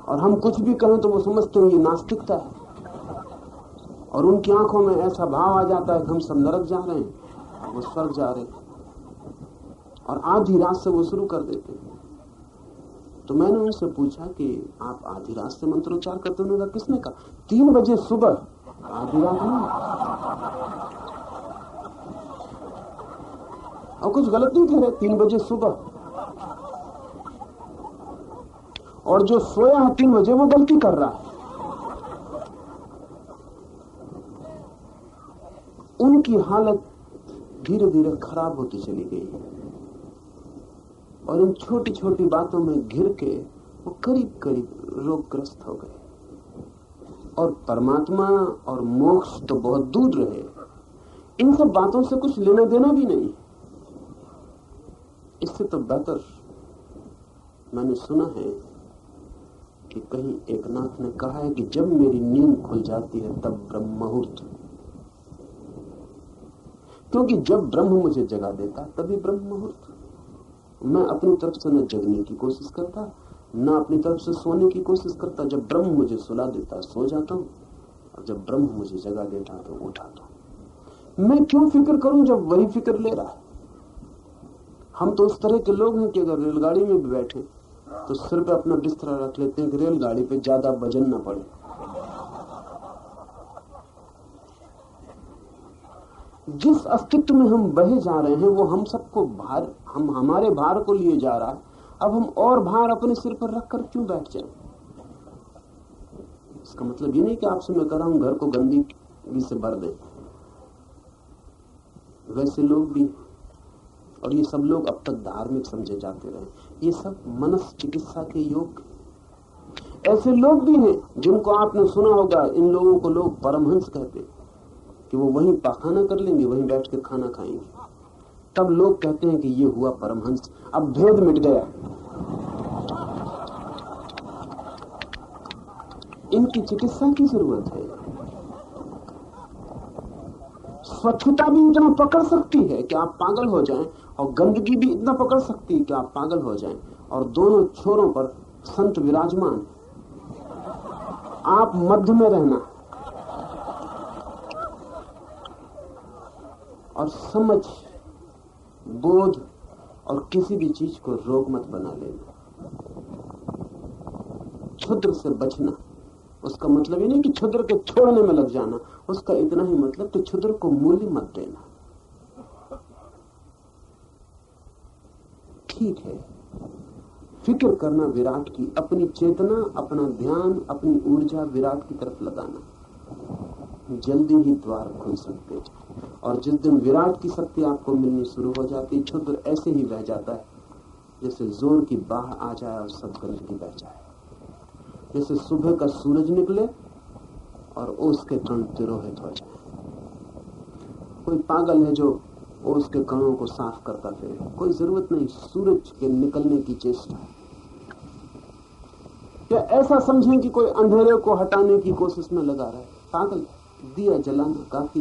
और हम कुछ भी कहें तो वो समझते हैं ये नास्तिकता है, और उनकी आंखों में ऐसा भाव आ जाता है कि हम सब नरक जा रहे हैं। वो स्वर्ग जा रहे और आधी रात से वो शुरू कर देते। तो मैंने उनसे पूछा कि आप आधी रात से मंत्रोच्चार करते? उन्होंने कहा किसने कहा? 3 बजे सुबह, आधी रात नहीं। और कुछ गलत नहीं कह रहे, 3 बजे सुबह। और जो सोया है 3 बजे वो गलती कर रहा है। उनकी हालत धीरे धीरे खराब होती चली गई और इन छोटी छोटी बातों में घिर के वो करीब करीब रोगग्रस्त हो गए। और परमात्मा और मोक्ष तो बहुत दूर रहे, इन सब बातों से कुछ लेना देना भी नहीं। इससे तो बेहतर मैंने सुना है कि कहीं एक नाथ ने कहा है कि जब मेरी नींद खुल जाती है तब ब्रह्म मुहूर्त, क्योंकि जब ब्रह्म मुझे जगा देता तभी ब्रह्म मुहूर्त। मैं अपनी तरफ से न जगने की कोशिश करता, न अपनी तरफ से सोने की कोशिश करता। जब ब्रह्म मुझे सुला देता सो जाता हूं, और जब ब्रह्म मुझे जगा देता तो उठाता हूं। मैं क्यों फिक्र करूं जब वही फिक्र ले रहा है? हम तो उस तरह के लोग हैं कि अगर रेलगाड़ी में भी बैठे तो सिर पे अपना बिस्तरा रख लेते हैं कि रेलगाड़ी पे ज्यादा वजन ना पड़े। जिस अस्तित्व में हम बहे जा रहे हैं वो हम सबको भार, हम हमारे भार को लिए जा रहा है। अब हम और भार अपने सिर पर रखकर क्यों बैठ जाएं? इसका मतलब ये नहीं कि आपसे मैं कह रहा हूं घर को गंदगी से भर दें। वैसे लोग भी, और ये सब लोग अब तक धार्मिक समझे जाते रहे, ये सब मनस चिकित्सा के योग। ऐसे लोग भी हैं जिनको आपने सुना होगा, इन लोगों को लोग परमहंस कहते, कि वो वहीं पाखाना कर लेंगे, वहीं बैठ कर खाना खाएंगे। तब लोग कहते हैं कि ये हुआ परमहंस। अब भेद मिट गया। इनकी चिकित्सा की जरूरत है। स्वच्छता भी इतना पकड़ सकती है कि आप पागल हो जाएं, और गंदगी भी इतना पकड़ सकती है कि आप पागल हो जाएं। और दोनों छोरों पर संत विराजमान, आप मध्य में रहना और समझ, बोध और किसी भी चीज को रोग मत बना लेना। क्षुद्र से बचना, उसका मतलब ये नहीं कि क्षुद्र के छोड़ने में लग जाना, उसका इतना ही मतलब कि क्षुद्र को मूल्य मत देना। ठीक है, फिक्र करना विराट की, अपनी चेतना, अपना ध्यान, अपनी ऊर्जा विराट की तरफ लगाना, जल्दी ही द्वार खुल सकते हैं। और जिस दिन विराट की शक्ति आपको मिलनी शुरू हो जाती, क्षुद्र ऐसे ही बह जाता है जैसे जोर की बाढ़ आ जाए और सब गंदगी बह जाए। जैसे सुबह का सूरज निकले और ओस के कण तिरोहित हो जाए। कोई पागल है जो ओस के कणों को साफ करता फिरे, कोई जरूरत नहीं सूरज के निकलने की चेष्टा। या ऐसा समझें कि कोई अंधेरे को हटाने की कोशिश में लगा रहा है, पागल। दिया जलाना काफी,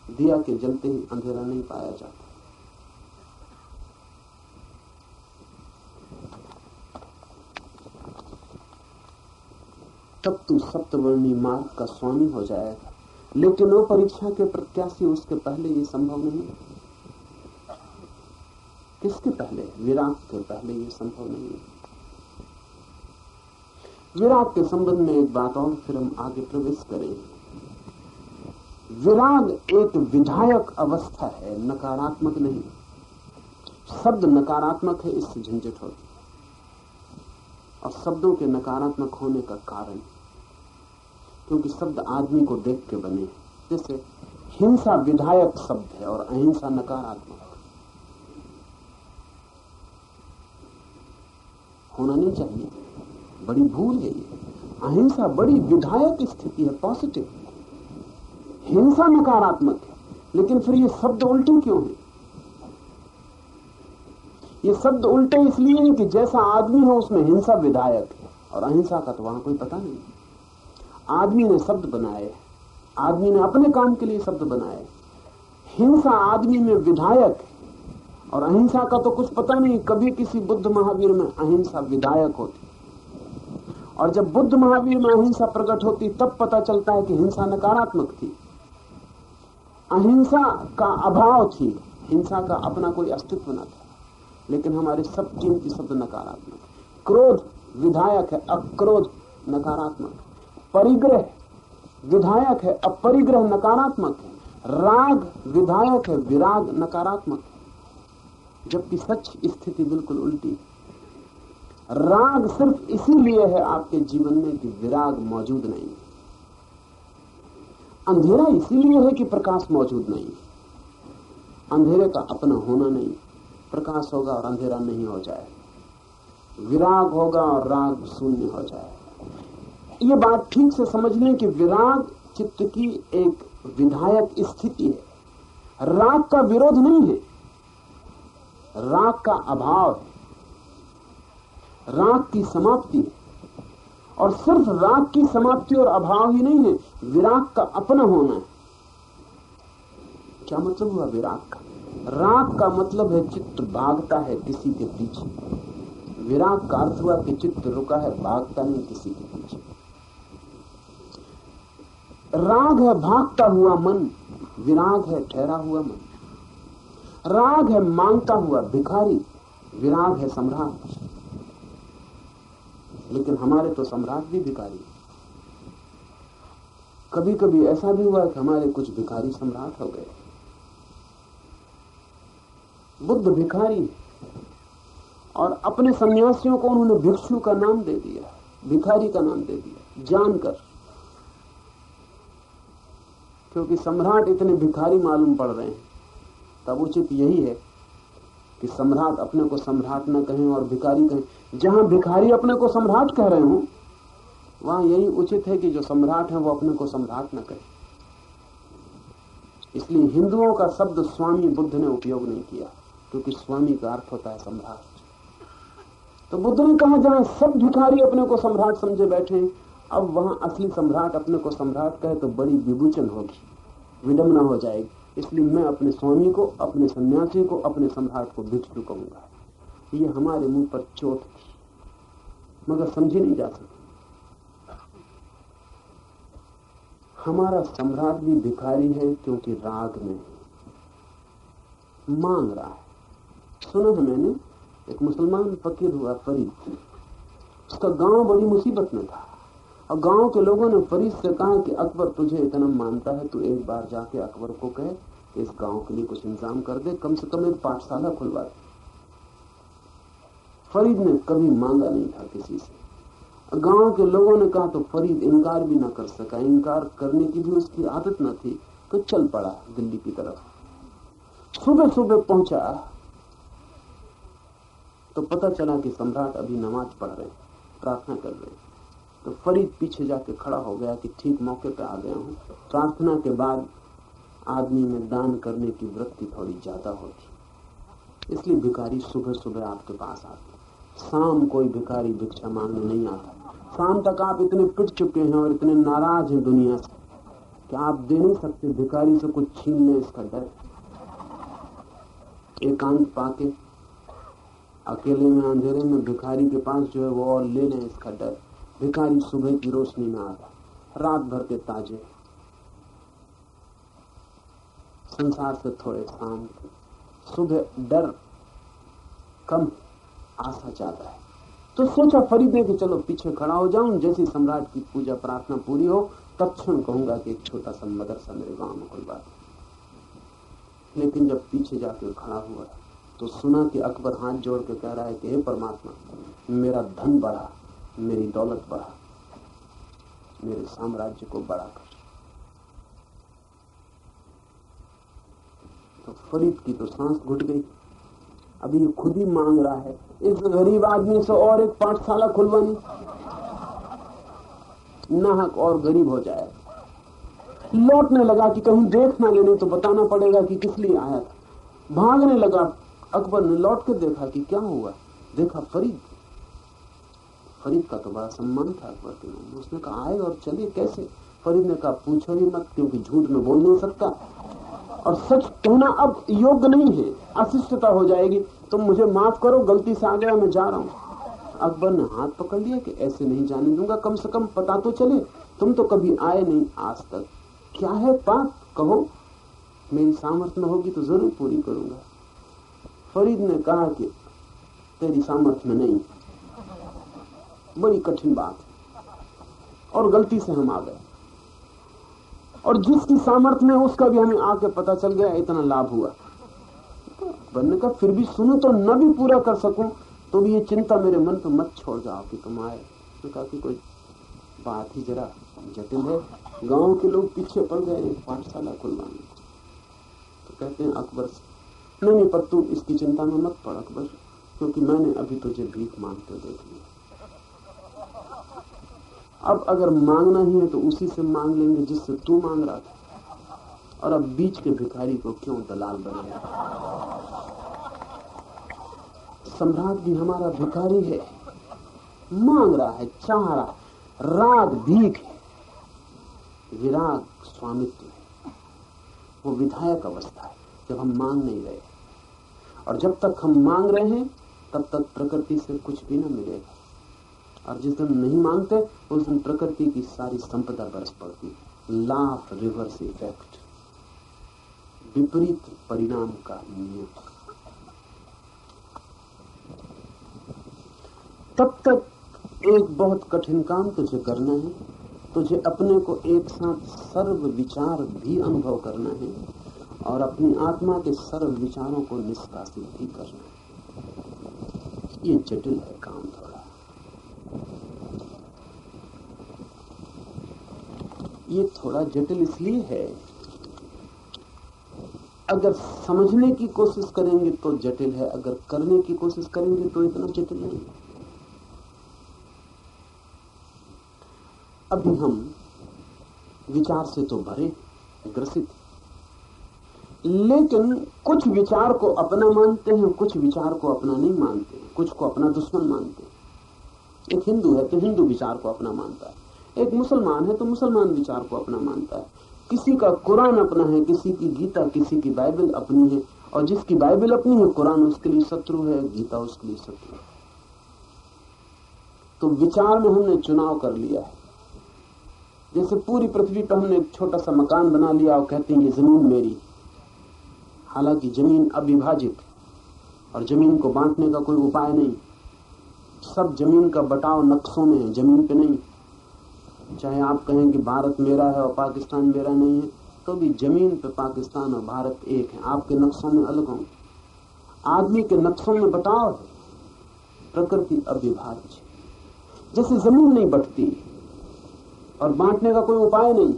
दिया के जलते ही अंधेरा नहीं पाया जाता। तब तू सप्तवर्णी मार्ग का स्वामी हो जाएगा। लेकिन वो परीक्षा के प्रत्याशी, उसके पहले ये संभव नहीं। किसके पहले? विराट के पहले ये संभव नहीं है। विराट के संबंध में एक बात और, फिर हम आगे प्रवेश करेंगे। विराग एक विधायक अवस्था है, नकारात्मक नहीं। शब्द नकारात्मक है, इससे झंझट होती, और शब्दों के नकारात्मक होने का कारण, क्योंकि शब्द आदमी को देख के बने। जैसे हिंसा विधायक शब्द है और अहिंसा नकारात्मक। होना नहीं चाहिए, बड़ी भूल है ये। अहिंसा बड़ी विधायक स्थिति है, पॉजिटिव। हिंसा नकारात्मक है, लेकिन फिर ये शब्द उल्टे क्यों है? ये शब्द उल्टे इसलिए हैं कि जैसा आदमी है उसमें हिंसा विधायक है, और अहिंसा का तो वहां कोई पता नहीं। आदमी ने शब्द बनाए, आदमी ने अपने काम के लिए शब्द बनाए। हिंसा आदमी में विधायक है, और अहिंसा का तो कुछ पता नहीं। कभी किसी बुद्ध महावीर में अहिंसा विधायक होती, और जब बुद्ध महावीर में अहिंसा प्रकट होती तब पता चलता है कि हिंसा नकारात्मक थी, अहिंसा का अभाव थी, हिंसा का अपना कोई अस्तित्व न था, लेकिन हमारे सब कीमती शब्द नकारात्मक। क्रोध विधायक है, अक्रोध नकारात्मक। परिग्रह विधायक है, अपरिग्रह नकारात्मक है। राग विधायक है, विराग नकारात्मक है। जबकि सच स्थिति बिल्कुल उल्टी है। राग सिर्फ इसीलिए है आपके जीवन में कि विराग मौजूद नहीं है। अंधेरा इसीलिए है कि प्रकाश मौजूद नहीं है। अंधेरे का अपना होना नहीं, प्रकाश होगा और अंधेरा नहीं हो जाए, विराग होगा और राग शून्य हो जाए। ये बात ठीक से समझ लें कि विराग चित्त की एक विधायक स्थिति है, राग का विरोध नहीं है, राग का अभाव है, राग की समाप्ति है। और सिर्फ राग की समाप्ति और अभाव ही नहीं है, विराग का अपना होना है। क्या मतलब हुआ विराग का? राग का मतलब है चित्त भागता है किसी के पीछे, विराग का अर्थ हुआ कि चित्त रुका है, भागता नहीं किसी के पीछे। राग है भागता हुआ मन, विराग है ठहरा हुआ मन। राग है मांगता हुआ भिखारी, विराग है सम्राट। लेकिन हमारे तो सम्राट भी भिखारी। कभी कभी ऐसा भी हुआ कि हमारे कुछ भिखारी सम्राट हो गए। बुद्ध भिखारी और अपने सन्यासियों को उन्होंने भिक्षु का नाम दे दिया, भिखारी का नाम दे दिया, जानकर। क्योंकि सम्राट इतने भिखारी मालूम पड़ रहे हैं, तब उचित यही है कि सम्राट अपने को सम्राट न कहें और भिखारी कहें। जहां भिखारी अपने को सम्राट कह रहे हो, वहां यही उचित है कि जो सम्राट है वो अपने को सम्राट न कहे। इसलिए हिंदुओं का शब्द स्वामी बुद्ध ने उपयोग नहीं किया, क्योंकि स्वामी का अर्थ होता है सम्राट। तो बुद्ध ने कहा जहां सब भिखारी अपने को सम्राट समझे बैठे, अब वहां असली सम्राट अपने को सम्राट कहे तो बड़ी विभूचन होगी, विडंबना हो जाएगी। इसलिए मैं अपने स्वामी को, अपने सन्यासी को, अपने सम्राट को भिक्षु कहूंगा। ये हमारे मुंह पर चोट थी, मगर समझी नहीं जा सकती। हमारा सम्राट भी भिखारी है, क्योंकि राग में मांग रहा है। सुना है मैंने, एक मुसलमान फकीर हुआ फरीद, उसका गांव बड़ी मुसीबत में था और गांव के लोगों ने फरीद से कहा कि अकबर तुझे इतना मानता है, तू एक बार जाके अकबर को कहे कि इस गांव के लिए कुछ इंतजाम कर दे, कम से कम एक पाठशाला खुलवा दे। फरीद ने कभी मांगा नहीं था किसी से। गांव के लोगों ने कहा तो फरीद इनकार भी ना कर सका, इनकार करने की भी उसकी आदत न थी, तो चल पड़ा दिल्ली की तरफ। सुबह सुबह पहुंचा तो पता चला कि सम्राट अभी नमाज पढ़ रहे, प्रार्थना कर रहे। तो फरीद पीछे जाके खड़ा हो गया कि ठीक मौके पे आ गया हूं। प्रार्थना के बाद आदमी में दान करने की वृत्ति थोड़ी ज्यादा होती, इसलिए भिखारी सुबह सुबह आपके पास आते। शाम कोई भिखारी भिक्षा मांगने नहीं आता। शाम तक आप इतने पिट चुके हैं और इतने नाराज हैं दुनिया से कि आप दे नहीं सकते, भिखारी से कुछ छीन ले इसका डर। एकांत पाके अकेले में अंधेरे में भिखारी के पास जो है वो और ले लें इसका डर। भिखारी सुबह की रोशनी में आता, रात भर के ताजे, संसार से थोड़े शांत, सुबह डर कम, आशा ज्यादा है। तो सोचा फरीद ने कि चलो पीछे खड़ा हो जाऊं, जैसे सम्राट की पूजा प्रार्थना पूरी हो तत्क्षण कहूंगा कि एक छोटा सा मदरसा मेरे गांव में खुलवा दे। लेकिन जब पीछे जाकर खड़ा हुआ तो सुना कि अकबर हाथ जोड़ के कह रहा है कि हे परमात्मा, मेरा धन बढ़ा, मेरी दौलत बढ़ा, मेरे साम्राज्य को बड़ा कर। तो फरीद की तो सांस घुट गई। अभी ये खुद ही मांग रहा है इस गरीब आदमी से और एक पाठशाला खुलवानी, नाहक और गरीब हो जाए। लौटने लगा कि कहीं देख ना लेने तो बताना पड़ेगा कि किस लिए आया था। भागने लगा। अकबर ने लौट के देखा कि क्या हुआ, देखा फरीद। फरीद का तो बड़ा सम्मान था अकबर के नाम। उसने कहा आए और चले कैसे? फरीद ने कहा पूछो ही मत, क्योंकि झूठ में बोल नहीं सकता और सच कहना अब योग्य नहीं है, अशिष्टता हो जाएगी। तुम मुझे माफ करो, गलती से आ गया, मैं जा रहा हूं। अकबर ने हाथ पकड़ लिया कि ऐसे नहीं जाने दूंगा, कम से कम पता तो चले, तुम तो कभी आए नहीं आज तक, क्या है बात कहो। मेरी सामर्थ्य में होगी तो जरूर पूरी करूंगा। फरीद ने कहा कि तेरी सामर्थ्य में नहीं। बड़ी कठिन बात है, और गलती से हम आ गए, और जिसकी सामर्थ्य में उसका भी हमें आके पता चल गया, इतना लाभ हुआ। बनने का फिर भी सुनो तो न भी पूरा कर सकूं तो भी ये चिंता मेरे मन पर मत छोड़ जाओ कि तुम आए। तो कहा कि कोई बात ही जरा जटिल है, गांव के लोग पीछे पड़ गए एक पाठशाला खुलवाने को। तो कहते हैं अकबर से, नहीं पर तू इसकी चिंता में मत पड़ अकबर, क्योंकि मैंने अभी तुझे भीख मांगते देख लिया। अब अगर मांगना ही है तो उसी से मांग लेंगे जिससे तू मांग रहा था, और अब बीच के भिखारी को क्यों दलाल बने। सम्राट भी हमारा भिखारी है, मांग रहा है, चाह रहा, राग भीख है, विराग स्वामित्व है। वो विधायक अवस्था है जब हम मांग नहीं रहे, और जब तक हम मांग रहे हैं तब तक प्रकृति से कुछ भी न मिलेगा, और जिस दिन नहीं मांगते उस दिन प्रकृति की सारी संपदा बरस पड़ती। लॉ ऑफ रिवर्स इफेक्ट, विपरीत परिणाम का नियम। तब तक एक बहुत कठिन काम तुझे करना है, तुझे अपने को एक साथ सर्व विचार भी अनुभव करना है, और अपनी आत्मा के सर्व विचारों को निष्कासित भी करना है। ये जटिल है काम थोड़ा, ये थोड़ा जटिल इसलिए है, अगर समझने की कोशिश करेंगे तो जटिल है, अगर करने की कोशिश करेंगे तो इतना जटिल नहीं। अभी हम विचार से तो भरे ग्रसित, लेकिन कुछ विचार को अपना मानते हैं, कुछ विचार को अपना नहीं मानते, कुछ को अपना दुश्मन मानते हैं। एक हिंदू है तो हिंदू विचार को अपना मानता है, एक मुसलमान है तो मुसलमान विचार को अपना मानता है। किसी का कुरान अपना है, किसी की गीता, किसी की बाइबल अपनी है, और जिसकी बाइबल अपनी है कुरान उसके लिए शत्रु है, गीता उसके लिए शत्रु है। तो विचार में हमने चुनाव कर लिया है। जैसे पूरी पृथ्वी पर हमने एक छोटा सा मकान बना लिया और कहते हैं ये जमीन मेरी, हालांकि जमीन अविभाजित और जमीन को बांटने का कोई उपाय नहीं। सब जमीन का बटाव नक्शों में है, जमीन पे नहीं। चाहे आप कहें कि भारत मेरा है और पाकिस्तान मेरा नहीं है, तो भी जमीन पे पाकिस्तान और भारत एक है, आपके नक्शों में अलग होंगे। आदमी के नक्शों में बटाव है, प्रकृति अविभाज्य। जैसे जमीन नहीं बटती और बांटने का कोई उपाय नहीं,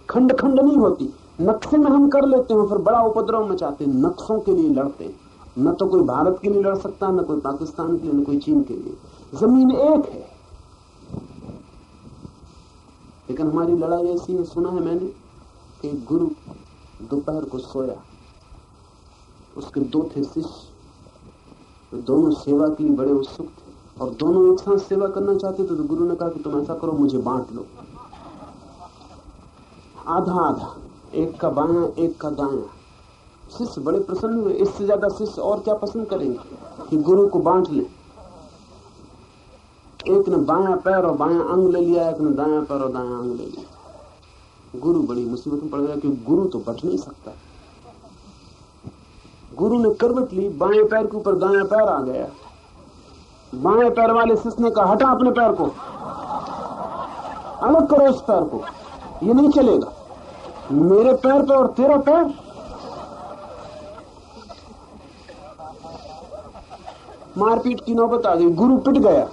खंड खंड नहीं होती, नक्शे में हम कर लेते हैं, फिर बड़ा उपद्रव मचाते हैं, नक्शों के लिए लड़ते हैं। न तो कोई भारत के लिए लड़ सकता, न कोई पाकिस्तान के लिए, न कोई चीन के लिए। जमीन एक है, लेकिन हमारी लड़ाई ऐसी है। सुना है मैंने कि गुरु दोपहर को सोया, उसके दो थे शिष्य, दोनों सेवा के लिए बड़े उत्सुक थे और दोनों एक साथ सेवा करना चाहते थे। तो गुरु ने कहा कि तुम ऐसा करो, मुझे बांट लो, आधा आधा, एक का बायां एक का दायां। शिष्य बड़े प्रसन्न हुए, इससे ज्यादा शिष्य और क्या पसंद करेंगे कि गुरु को बांट ले। एक ने बायां पैर और बायां अंग ले लिया, एक ने दायां पैर और दायां अंग ले लिया। गुरु बड़ी मुसीबत में पड़ गया, क्योंकि गुरु तो बच नहीं सकता। गुरु ने करवट ली, बाएं पैर के ऊपर दायां पैर आ गया। बाएं पैर वाले शिष्य ने कहा हटा अपने पैर को, अलग करो इस पैर को, ये नहीं चलेगा। मेरे पैर पे और तेरा पैर। मारपीट की नौबत आ गई, गुरु पिट गया।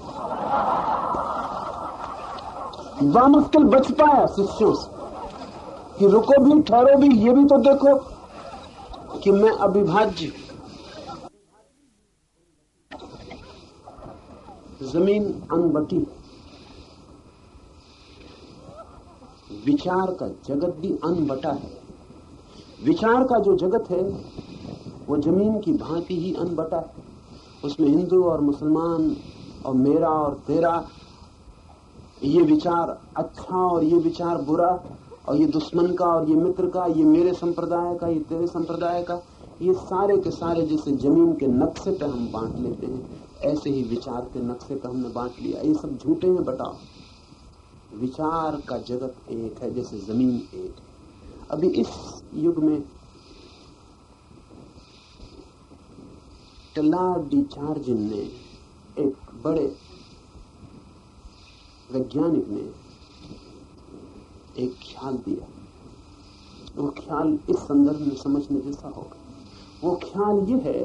बामुश्किल बच पाया शिष्यों से कि रुको भी, ठहरो भी, ये भी तो देखो कि मैं अविभाज्य। जमीन अनबटी, विचार का जगत भी अनबटा है। विचार का जो जगत है वो जमीन की भांति ही अनबटा है। उसमें हिंदू और मुसलमान और मेरा और तेरा, ये विचार अच्छा और ये विचार बुरा, और ये दुश्मन का और ये मित्र का, ये मेरे संप्रदाय का, ये तेरे संप्रदाय का, ये सारे के सारे जैसे जमीन के नक्शे पे हम बांट लेते हैं, ऐसे ही विचार के नक्शे पे हमने बांट लिया। ये सब झूठे हैं बटाव। विचार का जगत एक है, जैसे जमीन एक है। अभी इस युग में टेलर डी चार्जिन ने, एक बड़े वैज्ञानिक ने एक ख्याल दिया। वो ख्याल इस संदर्भ में समझने जैसा होगा। वो ख्याल ये है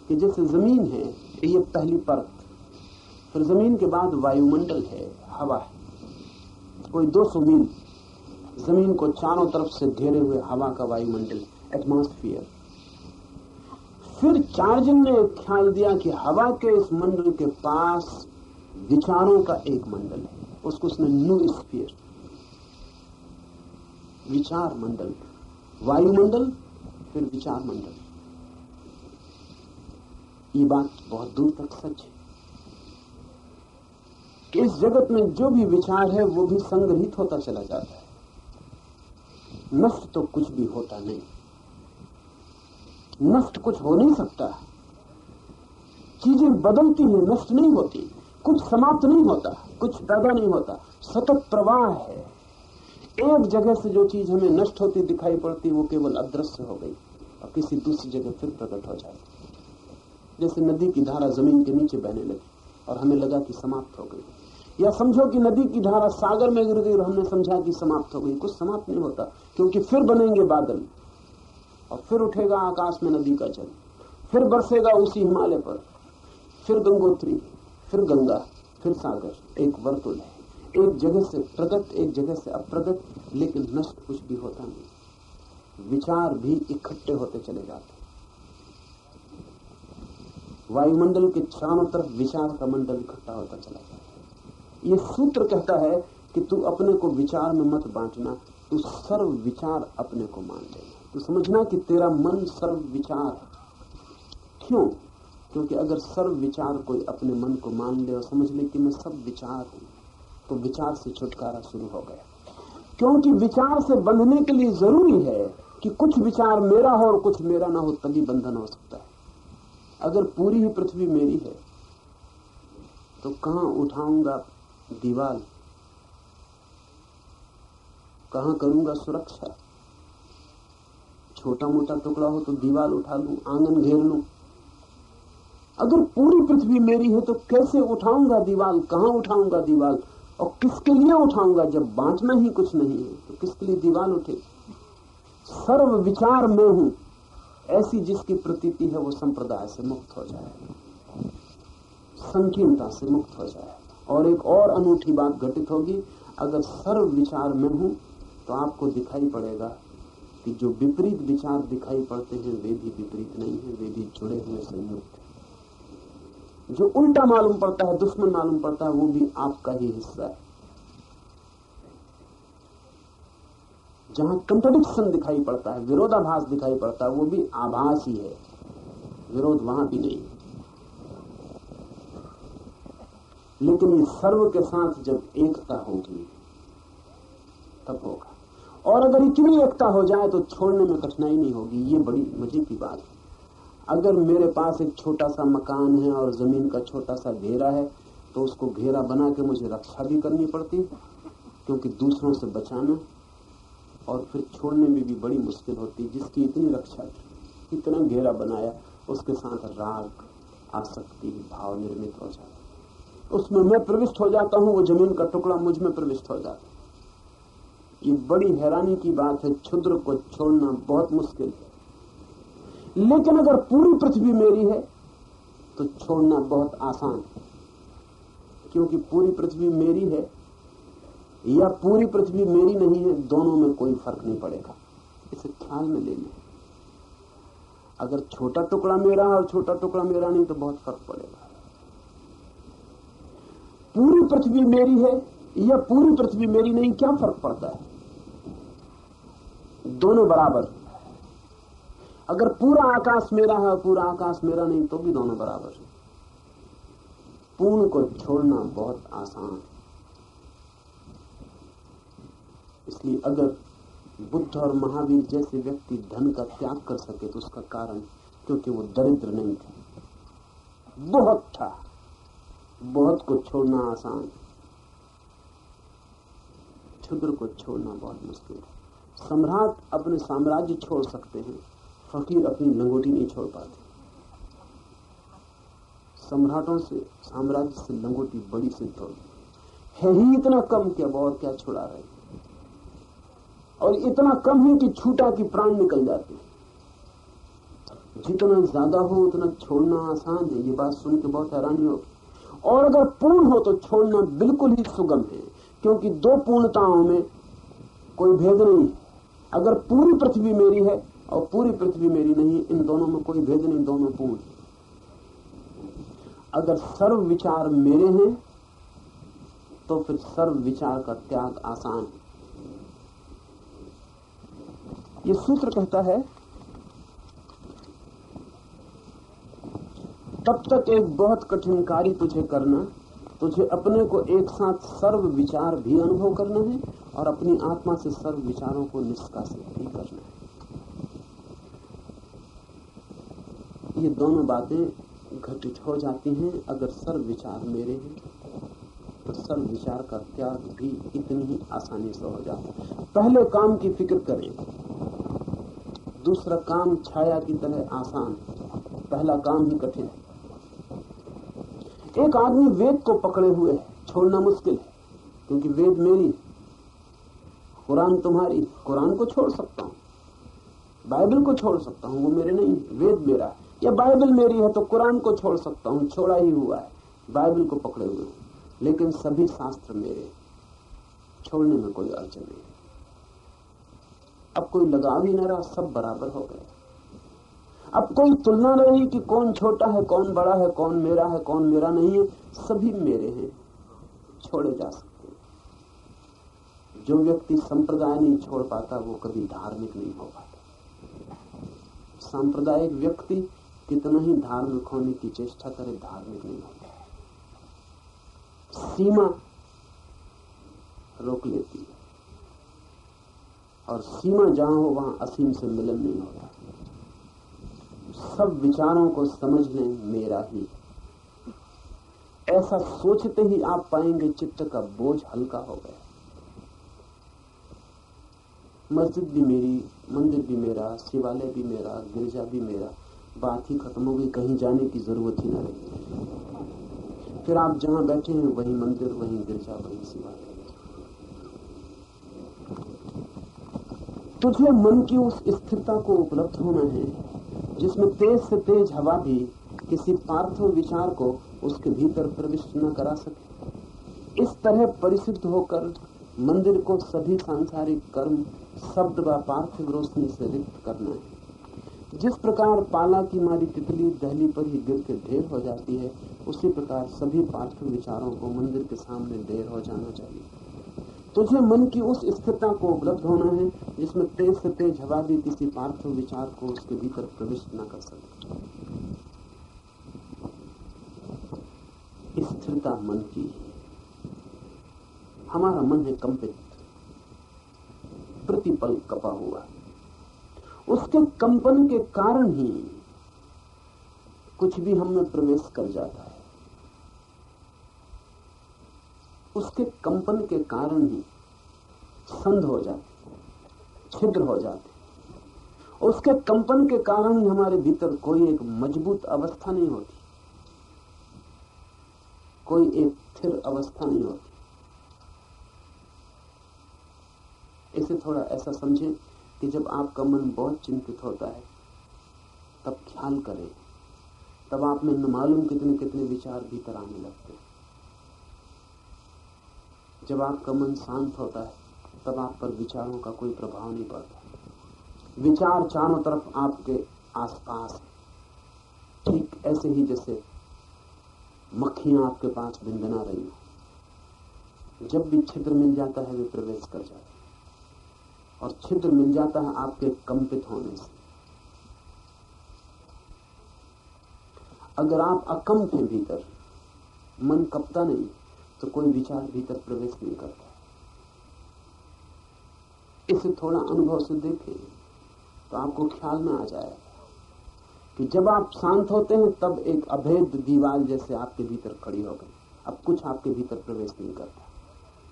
कि जैसे जमीन है, ये पहली परत, फिर जमीन के बाद वायुमंडल है, हवा है, कोई 200 मील जमीन को चारों तरफ से घेरे हुए हवा का वायुमंडल, एटमॉस्फेयर। फिर चार्जिन ने एक ख्याल दिया कि हवा के इस मंडल के पास विचारों का एक मंडल है, उसको उसने नूस्फीयर, विचार मंडल, वायुमंडल फिर विचार मंडल। ये बात बहुत दूर तक सच है कि इस जगत में जो भी विचार है वो भी संग्रहित होता चला जाता है, नष्ट तो कुछ भी होता नहीं। नष्ट कुछ हो नहीं सकता, चीजें बदलती हैं, नष्ट नहीं होती, कुछ समाप्त नहीं होता, कुछ पैदा नहीं होता, सतत प्रवाह है। एक जगह से जो चीज हमें नष्ट होती दिखाई पड़ती वो केवल अदृश्य हो गई और किसी दूसरी जगह फिर प्रकट हो जाएगी। जैसे नदी की धारा जमीन के नीचे बहने लगी और हमें लगा कि समाप्त हो गई, या समझो कि नदी की धारा सागर में गिर गई और हमने समझा कि समाप्त हो गई। कुछ समाप्त नहीं होता, क्योंकि फिर बनेंगे बादल और फिर उठेगा आकाश में नदी का जल, फिर बरसेगा उसी हिमालय पर, फिर गंगोत्री, फिर गंगा, फिर सागर। एक वर्तुल है, एक जगह से प्रगट, एक जगह से अप्रगट, लेकिन नष्ट कुछ भी होता नहीं। विचार भी इकट्ठे होते चले जाते। वायुमंडल के चारों तरफ विचार का मंडल इकट्ठा होता चला जाता है। ये सूत्र कहता है कि तू अपने को विचार में मत बांटना, तू सर्व विचार अपने को मान लेना। तू समझना कि तेरा मन सर्व विचार है। क्यों? क्योंकि अगर सर्व विचार कोई अपने मन को मान ले और समझ ले कि मैं सब विचार हूं, तो विचार से छुटकारा शुरू हो गया। क्योंकि विचार से बंधने के लिए जरूरी है कि कुछ विचार मेरा हो और कुछ मेरा ना हो, तभी बंधन हो सकता है। अगर पूरी ही पृथ्वी मेरी है तो कहां उठाऊंगा दीवार, कहां करूंगा सुरक्षा? छोटा मोटा टुकड़ा हो तो दीवार उठा लूं, आंगन घेर लूं। अगर पूरी पृथ्वी मेरी है तो कैसे उठाऊंगा दीवार, कहां उठाऊंगा दीवार और किसके लिए उठाऊंगा? जब बांटना ही कुछ नहीं है तो किसके लिए दीवार उठे? सर्व विचार में हूं, ऐसी जिसकी प्रतीति है वो संप्रदाय से मुक्त हो जाए, संकीर्णता से मुक्त हो जाए। और एक और अनूठी बात घटित होगी, अगर सर्व विचार में हूं तो आपको दिखाई पड़ेगा कि जो विपरीत विचार दिखाई पड़ते हैं वे भी विपरीत नहीं है, वे भी जुड़े हुए संयुक्त हैं। जो उल्टा मालूम पड़ता है, दुश्मन मालूम पड़ता है, वो भी आपका ही हिस्सा है। जहां कंट्राडिक्शन दिखाई पड़ता है, विरोधाभास दिखाई पड़ता है, वो भी आभास ही है, विरोध वहां भी नहीं। लेकिन ये सर्व के साथ जब एकता होगी तब होगा। और अगर इतनी एकता हो जाए तो छोड़ने में कठिनाई नहीं होगी। ये बड़ी मजे की बात है। अगर मेरे पास एक छोटा सा मकान है और जमीन का छोटा सा घेरा है तो उसको घेरा बना के मुझे रक्षा भी करनी पड़ती है, क्योंकि दूसरों से बचाना और फिर छोड़ने में भी बड़ी मुश्किल होती है। जिसकी इतनी रक्षा की, इतना घेरा बनाया, उसके साथ राग, आसक्ति, भाव निर्मित हो जाता, उसमें मैं प्रविष्ट हो जाता हूं, वो जमीन का टुकड़ा मुझ में प्रविष्ट हो जाता। ये बड़ी हैरानी की बात है, क्षुद्र को छोड़ना बहुत मुश्किल है। लेकिन अगर पूरी पृथ्वी मेरी है तो छोड़ना बहुत आसान है, क्योंकि पूरी पृथ्वी मेरी है या पूरी पृथ्वी मेरी नहीं है, दोनों में कोई फर्क नहीं पड़ेगा। इसे ख्याल में ले लें। अगर छोटा टुकड़ा मेरा है और छोटा टुकड़ा मेरा नहीं तो बहुत फर्क पड़ेगा। पूरी पृथ्वी मेरी है या पूरी पृथ्वी मेरी नहीं, क्या फर्क पड़ता है? दोनों बराबर। अगर पूरा आकाश मेरा है पूरा आकाश मेरा नहीं तो भी दोनों बराबर है। पूर्ण को छोड़ना बहुत आसान है। इसलिए अगर बुद्ध और महावीर जैसे व्यक्ति धन का त्याग कर सके तो उसका कारण क्योंकि वो दरिद्र नहीं थे, बहुत था। बहुत को छोड़ना आसान, क्षुद्र को छोड़ना बहुत मुश्किल है। सम्राट अपने साम्राज्य छोड़ सकते हैं, फकीर अपनी लंगोटी नहीं छोड़ पाते। सम्राटों से, साम्राज्य से लंगोटी बड़ी सिद्ध होगी। है ही इतना कम कि अब और क्या छुड़ा रहे, और इतना कम है कि छूटा कि प्राण निकल जाते हैं। जितना ज्यादा हो उतना छोड़ना आसान है, ये बात सुन के बहुत हैरानी होगी। और अगर पूर्ण हो तो छोड़ना बिल्कुल ही सुगम है, क्योंकि दो पूर्णताओं में कोई भेद नहीं है। अगर पूरी पृथ्वी मेरी है और पूरी पृथ्वी मेरी नहीं, इन दोनों में कोई भेद नहीं, दोनों पूर्ण है। अगर सर्व विचार मेरे हैं तो फिर सर्व विचार का त्याग आसान है। ये सूत्र कहता है, तब तक एक बहुत कठिन कार्य तुझे करना, तुझे अपने को एक साथ सर्व विचार भी अनुभव करना है और अपनी आत्मा से सर्व विचारों को निष्कासित भी करना है। ये दोनों बातें घटित हो जाती हैं अगर सर्व विचार मेरे हैं, तो सर्व विचार का त्याग भी इतनी ही आसानी से हो जाता है। पहले काम की फिक्र करें, दूसरा काम छाया की तरह आसान, पहला काम ही कठिन है। एक आदमी वेद को पकड़े हुए है, छोड़ना मुश्किल है, क्योंकि वेद मेरी है, कुरान तुम्हारी। कुरान को छोड़ सकता हूं, बाइबल को छोड़ सकता हूं, वो मेरे नहीं, वेद मेरा है। या बाइबल मेरी है तो कुरान को छोड़ सकता हूं, छोड़ा ही हुआ है, बाइबल को पकड़े हुए हूं। लेकिन सभी शास्त्र मेरे, छोड़ने में कोई अड़चन नहीं। अब कोई लगाव ही न रहा, सब बराबर हो गए। अब कोई तुलना नहीं कि कौन छोटा है, कौन बड़ा है, कौन मेरा है, कौन मेरा नहीं है, सभी मेरे हैं, छोड़े जा सकते हैं। जो व्यक्ति संप्रदाय नहीं छोड़ पाता वो कभी धार्मिक नहीं हो पाता। सांप्रदायिक व्यक्ति कितना ही धार्मिक होने की चेष्टा करे, धार्मिक नहीं होता। सीमा रोक लेती है, और सीमा जहां हो वहां असीम से मिलन नहीं होता। सब विचारों को समझ लें मेरा ही, ऐसा सोचते ही आप पाएंगे चित्त का बोझ हल्का हो गया। मस्जिद भी मेरी, मंदिर भी मेरा, शिवालय भी मेरा, गिरजा भी मेरा, बात ही खत्म हो गई, कहीं जाने की जरूरत ही न रही। फिर आप जहां बैठे हैं वहीं मंदिर, वहीं गिरजा, वहीं शिवालय। तुझे मन की उस स्थिरता को उपलब्ध होना है जिसमें तेज से तेज हवा भी किसी पार्थिव विचार को उसके भीतर प्रविष्ट न करा सके। इस तरह परिशुद्ध होकर मंदिर को सभी सांसारिक कर्म, शब्द व पार्थिव रोशनी से रिक्त करना है। जिस प्रकार पाला की मारी तितली दहली पर ही गिर के ढेर हो जाती है, उसी प्रकार सभी पार्थिव विचारों को मंदिर के सामने ढेर हो जाना चाहिए। तुझे मन की उस स्थिरता को उपलब्ध होना है जिसमें तेज से तेज हवा भी किसी पार्थिव विचार को उसके भीतर प्रविष्ट न कर सके। स्थिरता मन की। हमारा मन है कंपित, प्रतिपल कपा हुआ। उसके कंपन के कारण ही कुछ भी हम में प्रवेश कर जाता है। उसके कंपन के कारण ही संध हो जाते, छिद्र हो जाते। उसके कंपन के कारण ही हमारे भीतर कोई एक मजबूत अवस्था नहीं होती, कोई एक स्थिर अवस्था नहीं होती। इसे थोड़ा ऐसा समझें कि जब आपका मन बहुत चिंतित होता है तब ख्याल करें, तब आप में न मालूम कितने कितने विचार भीतर आने लगते हैं। जब आपका मन शांत होता है तब आप पर विचारों का कोई प्रभाव नहीं पड़ता। विचार चारों तरफ आपके आसपास, ठीक ऐसे ही जैसे मक्खियां आपके पास भिनभिना रही हो। जब भी छिद्र मिल जाता है वे प्रवेश कर जाते हैं, और छिद्र मिल जाता है आपके कंपित होने से। अगर आप अकंप हैं भीतर, मन कपता नहीं, तो कोई विचार भीतर प्रवेश नहीं करता। इसे थोड़ा अनुभव से देखें तो आपको ख्याल में आ जाएगा कि जब आप शांत होते हैं तब एक अभेद दीवार जैसे आपके भीतर खड़ी हो गई, अब कुछ आपके भीतर प्रवेश नहीं करता।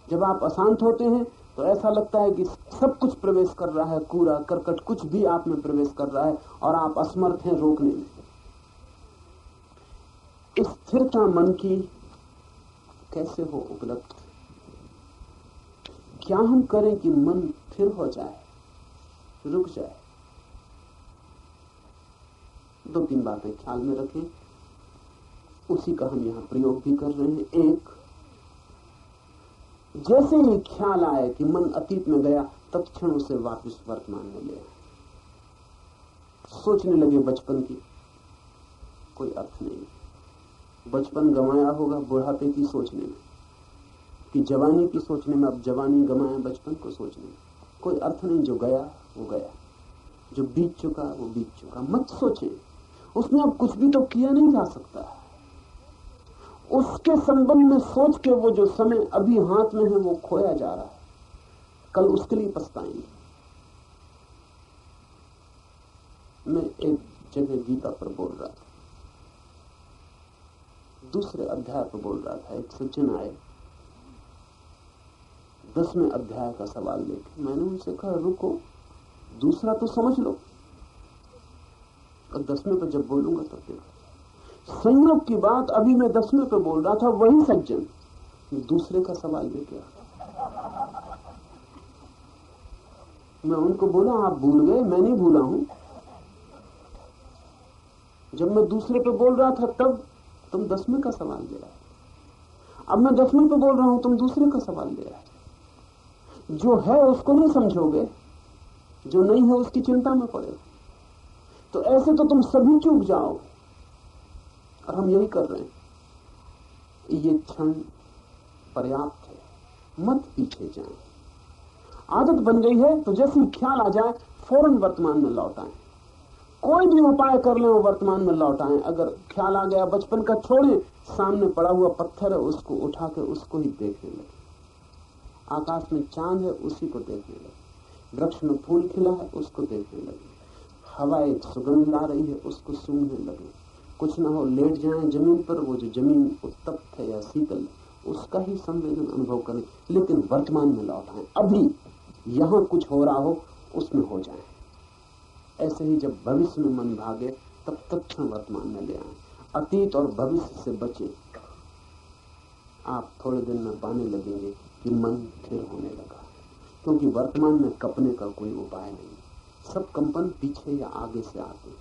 जब आप अशांत होते हैं तो ऐसा लगता है कि सब कुछ प्रवेश कर रहा है, कूड़ा करकट कुछ भी आप में प्रवेश कर रहा है और आप असमर्थ हैं रोकने में। स्थिरता मन की कैसे हो उपलब्ध? क्या हम करें कि मन स्थिर हो जाए, रुक जाए? 2-3 बातें ख्याल में रखें, उसी का हम यहां प्रयोग भी कर रहे हैं। एक, जैसे ही ख्याल आए कि मन अतीत में गया, तत्क्षण उसे वापस वर्तमान में ले आए। सोचने लगे बचपन की, कोई अर्थ नहीं। बचपन गंवाया होगा बुढ़ापे की सोचने में, कि जवानी की सोचने में, अब जवानी गंवाए बचपन को सोचने में, कोई अर्थ नहीं। जो गया वो गया, जो बीत चुका वो बीत चुका। मत सोचें, उसमें अब कुछ भी तो किया नहीं जा सकता। उसके संबंध में सोच के वो जो समय अभी हाथ में है वो खोया जा रहा है, कल उसके लिए पछताएंगे। मैं एक जगह गीता पर बोल रहा था, दूसरे अध्याय पर बोल रहा था। एक सज्जन आए 10वें अध्याय का सवाल लेके। मैंने उनसे कहा रुको, दूसरा तो समझ लो, और 10वें पर जब बोलूंगा तो फिर। संयोग की बात, अभी मैं 10वें पे बोल रहा था, वही सज्जन दूसरे का सवाल लेके आ। मैं उनको बोला आप भूल गए? मैं नहीं भूला हूं। जब मैं दूसरे पे बोल रहा था तब तुम 10वें का सवाल ले आए, अब मैं 10वें पे बोल रहा हूं, तुम दूसरे का सवाल ले आए। जो है उसको नहीं समझोगे, जो नहीं है उसकी चिंता में पड़े, तो ऐसे तो तुम सभी चूक जाओ। और हम यही कर रहे हैं। ये क्षण पर्याप्त है, मत पीछे जाएं। आदत बन गई है तो जैसे ही ख्याल आ जाए फौरन वर्तमान में लौट आए। कोई भी उपाय कर ले वो वर्तमान में लौट आए। अगर ख्याल आ गया बचपन का, छोड़े, सामने पड़ा हुआ पत्थर है उसको उठा के उसको ही देखने लगे। आकाश में चांद है उसी को देखने लगे। वृक्ष में फूल खिला है उसको देखने लगे। हवा एक सुगंध ला रही है उसको सूंघने लगे। कुछ ना हो लेट जाएं जमीन पर, वो जो जमीन उत्तप्त है या शीतल है उसका ही संवेदन अनुभव करें, लेकिन वर्तमान में लौट आए। अभी यहां कुछ हो रहा हो उसमें हो जाए। ऐसे ही जब भविष्य में मन भागे तब तत्क्षण वर्तमान में ले आए। अतीत और भविष्य से बचे। आप थोड़े दिन में पाने लगेंगे कि मन स्थिर होने लगा, क्योंकि वर्तमान में कपने का कोई उपाय नहीं। सब कंपन पीछे या आगे से आते हैं।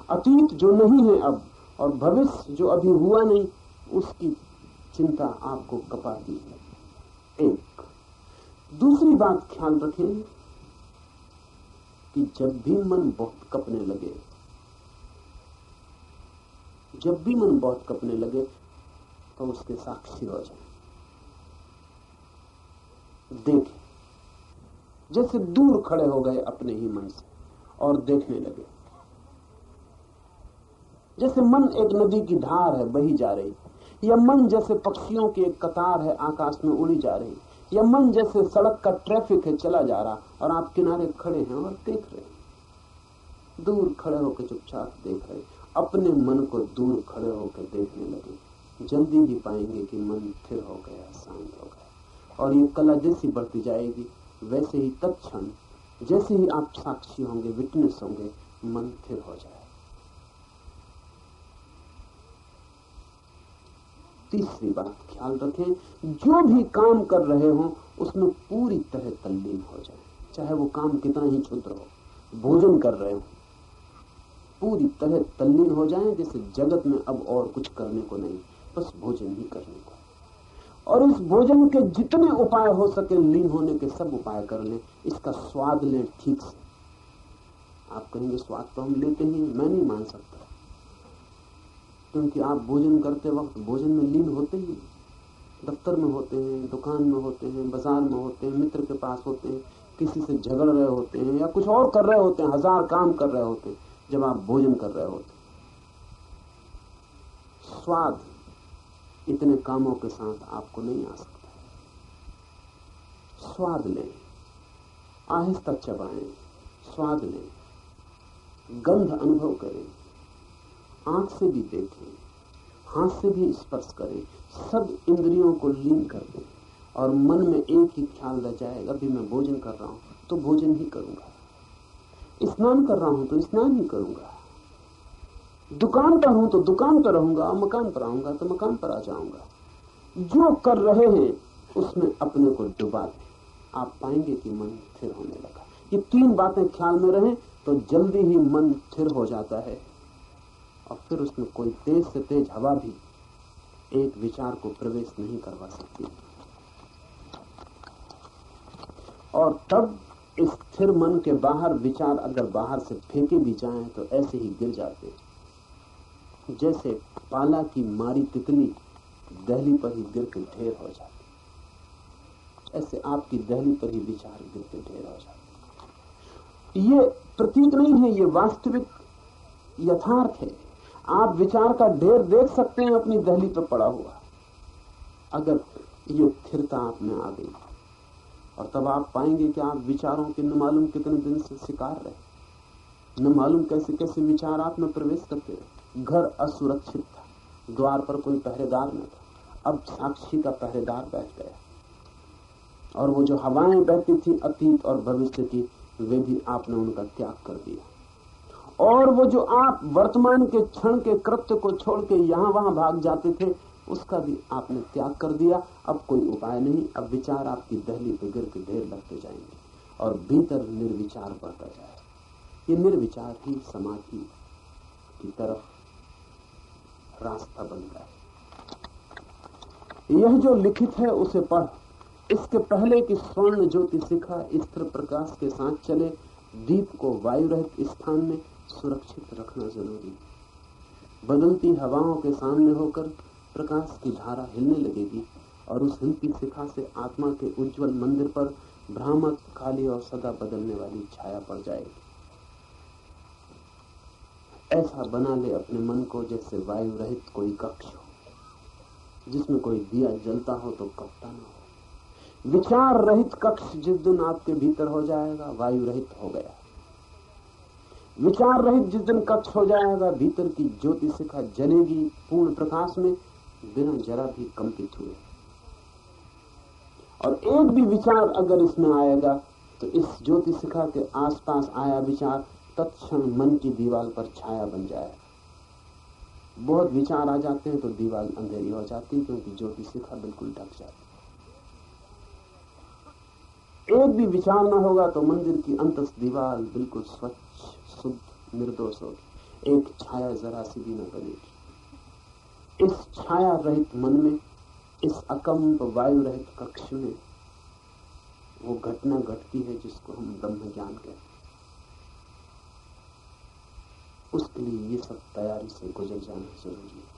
अतीत जो नहीं है अब और भविष्य जो अभी हुआ नहीं, उसकी चिंता आपको कपाती है। एक दूसरी बात ख्याल रखें कि जब भी मन बहुत कपने लगे, जब भी मन बहुत कपने लगे तो उसके साक्षी हो जाए। देखें, जैसे दूर खड़े हो गए अपने ही मन से और देखने लगे। जैसे मन एक नदी की धार है बही जा रही, या मन जैसे पक्षियों की एक कतार है आकाश में उड़ी जा रही, या मन जैसे सड़क का ट्रैफिक है चला जा रहा और आप किनारे खड़े हैं और देख रहे हैं। दूर खड़े होकर चुपचाप देख रहे। अपने मन को दूर खड़े होकर देखने लगे। जल्दी ही पाएंगे कि मन स्थिर हो गया, शांत हो गया। और ये कला जैसी बढ़ती जाएगी वैसे ही तत्क्षण जैसे ही आप साक्षी होंगे, विटनेस होंगे, मन स्थिर हो जाए। तीसरी बात ख्याल रखें, जो भी काम कर रहे हो उसमें पूरी तरह तल्लीन हो जाए। चाहे वो काम कितना ही क्षुद्र हो। भोजन कर रहे हो, पूरी तरह तल्लीन हो जाए, जैसे जगत में अब और कुछ करने को नहीं, बस भोजन ही करने को। और इस भोजन के जितने उपाय हो सके लीन होने के सब उपाय कर लें। इसका स्वाद लें ठीक से। आप कहेंगे स्वाद तो हम लेते ही, मैं नहीं मान सकता, क्योंकि आप भोजन करते वक्त भोजन में लीन होते ही। दफ्तर में होते हैं, दुकान में होते हैं, बाजार में होते हैं, मित्र के पास होते हैं, किसी से झगड़ रहे होते हैं या कुछ और कर रहे होते हैं, 1000 काम कर रहे होते हैं। जब आप भोजन कर रहे होते, स्वाद इतने कामों के साथ आपको नहीं आ सकता। स्वाद लें, आहिस्ता चबाएं, स्वाद लें, गंध अनुभव करें, आंख से भी देखें, हाथ से भी स्पर्श करें, सब इंद्रियों को लीन कर दें और मन में एक ही ख्याल रह जाएगा, अभी मैं भोजन कर रहा हूं तो भोजन ही करूंगा, स्नान कर रहा हूं तो स्नान ही करूंगा, दुकान पर हूं तो दुकान पर रहूंगा, मकान पर आऊंगा तो मकान पर आ जाऊंगा। जो कर रहे हैं उसमें अपने को डुबा दें, आप पाएंगे कि मन स्थिर होने लगा। ये तीन बातें ख्याल में रहें तो जल्दी ही मन स्थिर हो जाता है, और फिर उसमें कोई तेज से तेज हवा भी एक विचार को प्रवेश नहीं करवा सकती। और तब इस स्थिर मन के बाहर विचार अगर बाहर से फेंके भी जाएं तो ऐसे ही गिर जाते, जैसे पाला की मारी तितली दहली पर ही गिर के ढेर हो जाती, ऐसे आपकी दहली पर ही विचार गिर के ढेर हो जाते। ये प्रतीक नहीं है, ये वास्तविक यथार्थ है। आप विचार का ढेर देख सकते हैं अपनी दहली पर पड़ा हुआ, अगर ये स्थिरता आप में आ गई, और तब आप पाएंगे कि आप विचारों के न मालूम कितने दिन से शिकार रहे, न मालूम कैसे कैसे विचार आप में प्रवेश करते रहे। घर असुरक्षित था, द्वार पर कोई पहरेदार न था, अब साक्षी का पहरेदार बैठ गया, और वो जो हवाएं बहती थी अतीत और भविष्य की, वे भी आपने उनका त्याग कर दिया। और वो जो आप वर्तमान के क्षण के कृत्य को छोड़ के यहां वहां भाग जाते थे, उसका भी आपने त्याग कर दिया। अब कोई उपाय नहीं, अब विचार आपकी दहली पे गिर के ढेर लगते जाएंगे और भीतर निर्विचार बढ़ता जाए। ये निर्विचार ही समाधि की तरफ रास्ता बन गया। यह जो लिखित है उसे पढ़, इसके पहले कि स्वर्ण ज्योति शिखा स्थिर प्रकाश के साथ चले, दीप को वायु रहित स्थान में सुरक्षित रखना जरूरी। बदलती हवाओं के सामने होकर प्रकाश की धारा हिलने लगेगी और उस हिलती शिखा से आत्मा के उज्जवल मंदिर पर भ्रामक, काली और सदा बदलने वाली छाया पड़ जाएगी। ऐसा बना ले अपने मन को जैसे वायु रहित कोई कक्ष हो, जिसमें कोई दिया जलता हो तो कपता न हो। विचार रहित कक्ष जिस दिन आपके भीतर हो जाएगा, वायु रहित हो गया। विचार रहित जिस दिन कक्ष हो जाएगा, भीतर की ज्योति शिखा जलेगी पूर्ण प्रकाश में, बिना जरा भी कंपित हुए। और एक भी विचार अगर इसमें आएगा तो इस ज्योति शिखा के आसपास आया विचार तत्क्षण मन की दीवार पर छाया बन जाएगा। बहुत विचार आ जाते हैं तो दीवार अंधेरी हो जाती है, क्योंकि ज्योति शिखा बिल्कुल ढक जाती। एक भी विचार ना होगा तो मंदिर की अंतस दीवार बिल्कुल स्वच्छ, शुद्ध, निर्दोष होगी, एक छाया जरा सी भी न बनेगी। इस छाया रहित मन में, इस अकंप वायु रहित कक्ष में वो घटना घटती है जिसको हम ब्रह्म ज्ञान कहते हैं। उसके लिए ये सब तैयारी से गुजर जाना जरूरी है।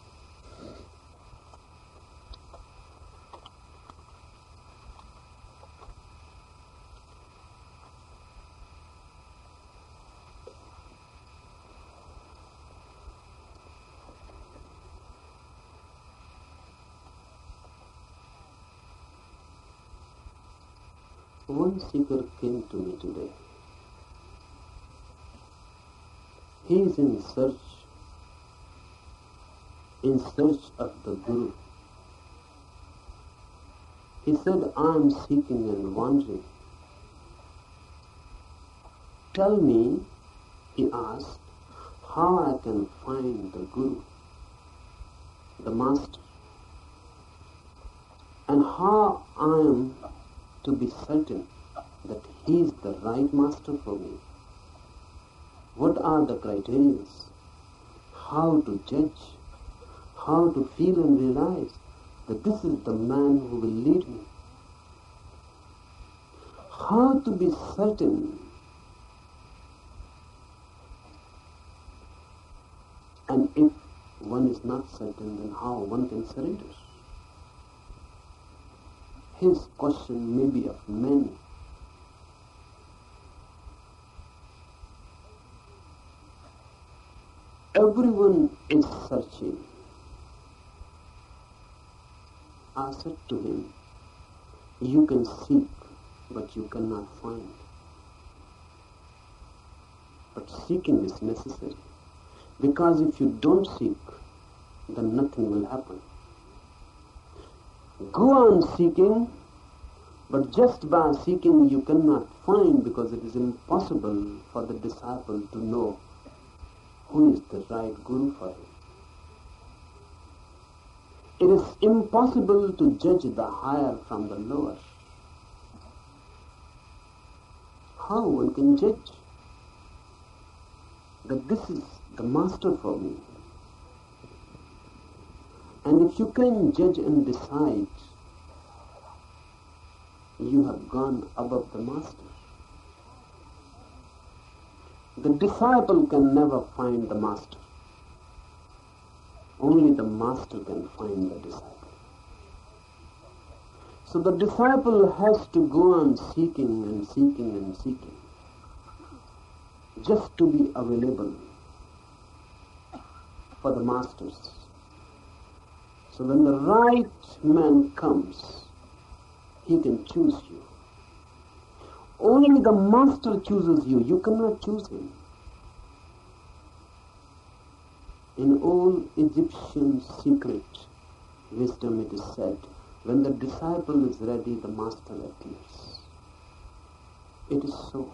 One seeker came to me today. He is in search of the Guru. He said, I am seeking and wandering. Tell me, he asked, how I can find the Guru, the Master, and how I am to be certain that he is the right master for me. What are the criteria? How to judge? How to feel and realize that this is the man who will lead me? How to be certain? And if one is not certain, then how one can surrender? His question may be of many. Everyone is searching. I said to him, you can seek, but you cannot find. But seeking is necessary, because if you don't seek, then nothing will happen. Go on seeking, But just by seeking you cannot find, because it is impossible for the disciple to know who is the right guru for him. It is impossible to judge the higher from the lower. How one can judge that this is the master for me? And if you can judge and decide, you have gone above the master. The disciple can never find the master. Only the master can find the disciple. So the disciple has to go on seeking and seeking and seeking, just to be available for the masters. So when the right man comes, he can choose you. Only the master chooses you. You cannot choose him. In all Egyptian secret wisdom it is said, when the disciple is ready, the master appears. It is so.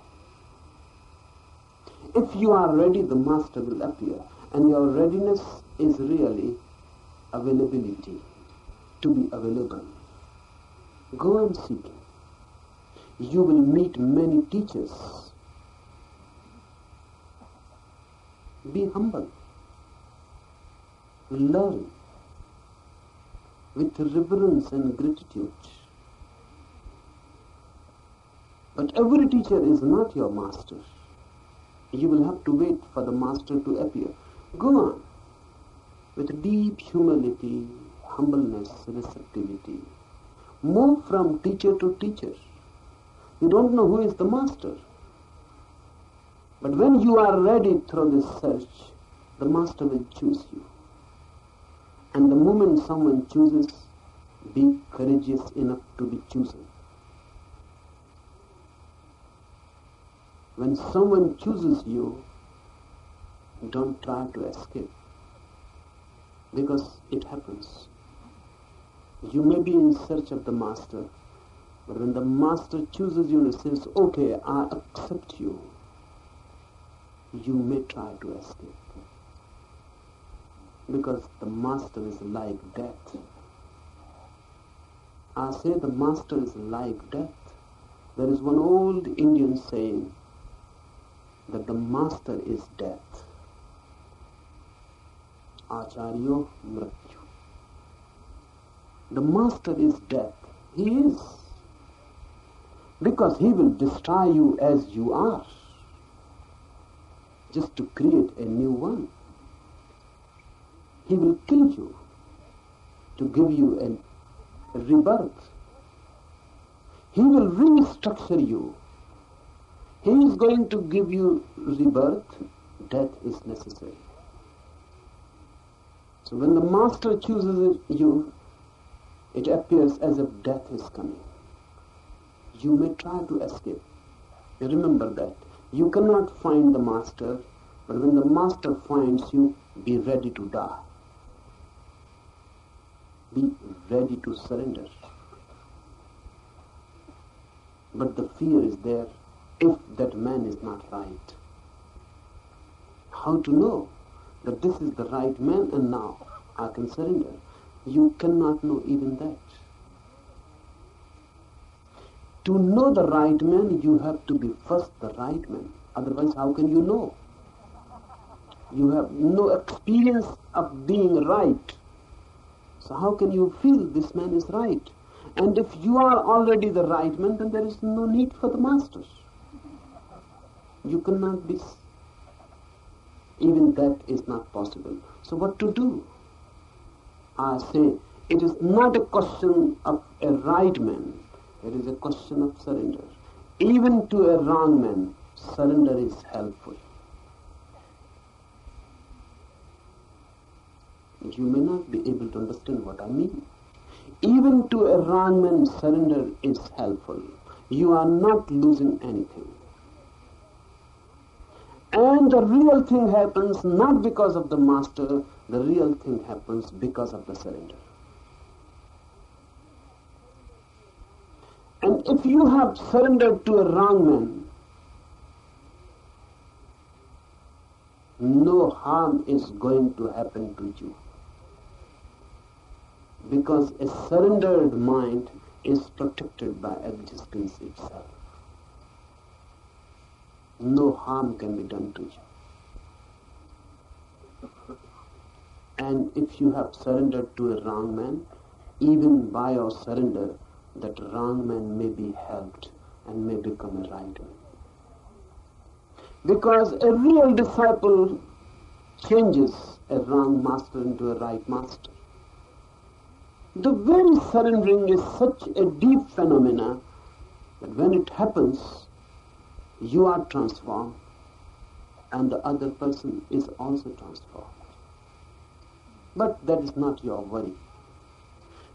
If you are ready, the master will appear. And your readiness is really availability, to be available. Go on seeking. You will meet many teachers. Be humble. Learn with reverence and gratitude. But every teacher is not your master. You will have to wait for the master to appear. Go on with deep humility, humbleness, receptivity. Move from teacher to teacher. You don't know who is the master. But when you are ready through this search, the master will choose you. And the moment someone chooses, be courageous enough to be chosen. When someone chooses you, don't try to escape, because it happens. You may be in search of the master, but when the master chooses you and says, okay, I accept you, you may try to escape. Because the master is like death. I say the master is like death. There is one old Indian saying that the master is death. Acharyo mrityu. The master is death. He is. Because he will destroy you as you are, just to create a new one. He will kill you to give you a rebirth. He will restructure you. He is going to give you rebirth. Death is necessary. So when the master chooses you, it appears as if death is coming. You may try to escape. Remember that. You cannot find the master, but when the master finds you, be ready to die. Be ready to surrender. But the fear is there if that man is not right. How to know that this is the right man and now I can surrender? You cannot know even that. To know the right man, you have to be first the right man. Otherwise, how can you know? You have no experience of being right. So how can you feel this man is right? And if you are already the right man, then there is no need for the masters. You cannot be. Even that is not possible. So what to do? I say, it is not a question of a right man. It is a question of surrender. Even to a wrong man, surrender is helpful. You may not be able to understand what I mean. Even to a wrong man, surrender is helpful. You are not losing anything. And the real thing happens not because of the master, the real thing happens because of the surrender. And you have surrendered to a wrong man, no harm is going to happen to you. Because a surrendered mind is protected by existence itself. No harm can be done to you. And if you have surrendered to a wrong man, even by your surrender, that wrong man may be helped and may become a right man. Because a real disciple changes a wrong master into a right master. The very surrendering is such a deep phenomena that when it happens, you are transformed and the other person is also transformed. But that is not your worry.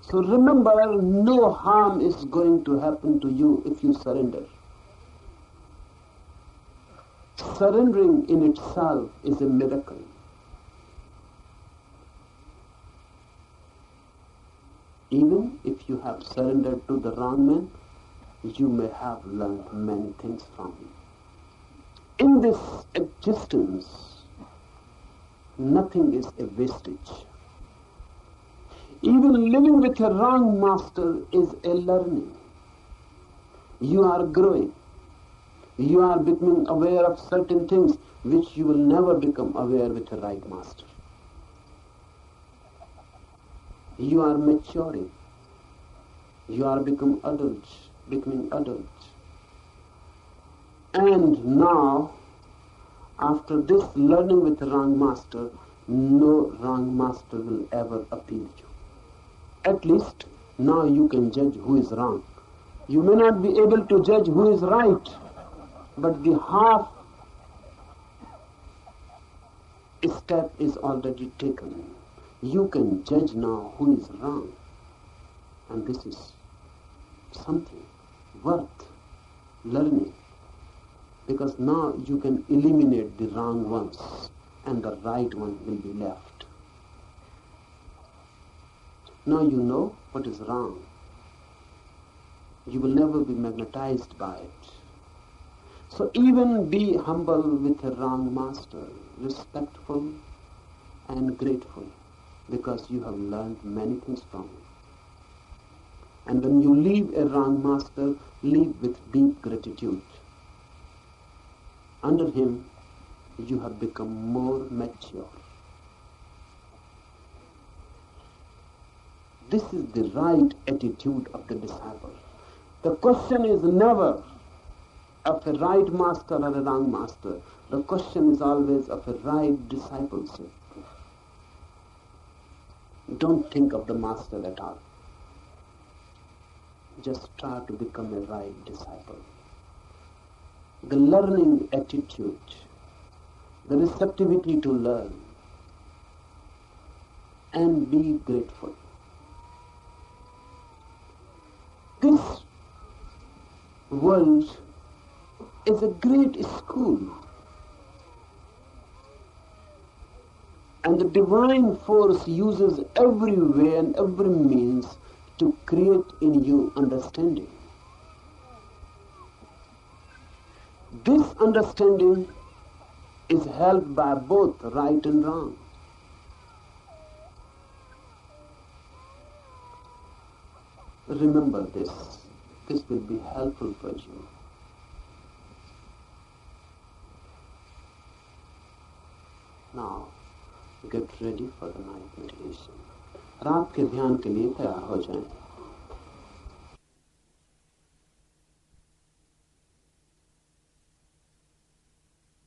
So remember, no harm is going to happen to you if you surrender. Surrendering in itself is a miracle. Even if you have surrendered to the wrong man, you may have learned many things from him. In this existence, nothing is a wastage. Even living with a wrong master is a learning. You are growing. You are becoming aware of certain things which you will never become aware with a right master. You are maturing. You are becoming adults. And now, after this learning with a wrong master, no wrong master will ever appeal you. At least now you can judge who is wrong. You may not be able to judge who is right, but the half step is already taken. You can judge now who is wrong. And this is something worth learning. Because now you can eliminate the wrong ones and the right one will be left. Now you know what is wrong. You will never be magnetized by it. So even be humble with a wrong master, respectful and grateful, because you have learned many things from him. And when you leave a wrong master, leave with deep gratitude. Under him, you have become more mature. This is the right attitude of the disciple. The question is never of a right master or a wrong master. The question is always of a right discipleship. Don't think of the master at all. Just try to become a right disciple. The learning attitude, the receptivity to learn, and be grateful. This world is a great school, and the divine force uses every way and every means to create in you understanding. This understanding is helped by both right and wrong. Remember this. This will be helpful for you. Now, get ready for the night meditation. रात के ध्यान के लिए तैयार हो जाएं।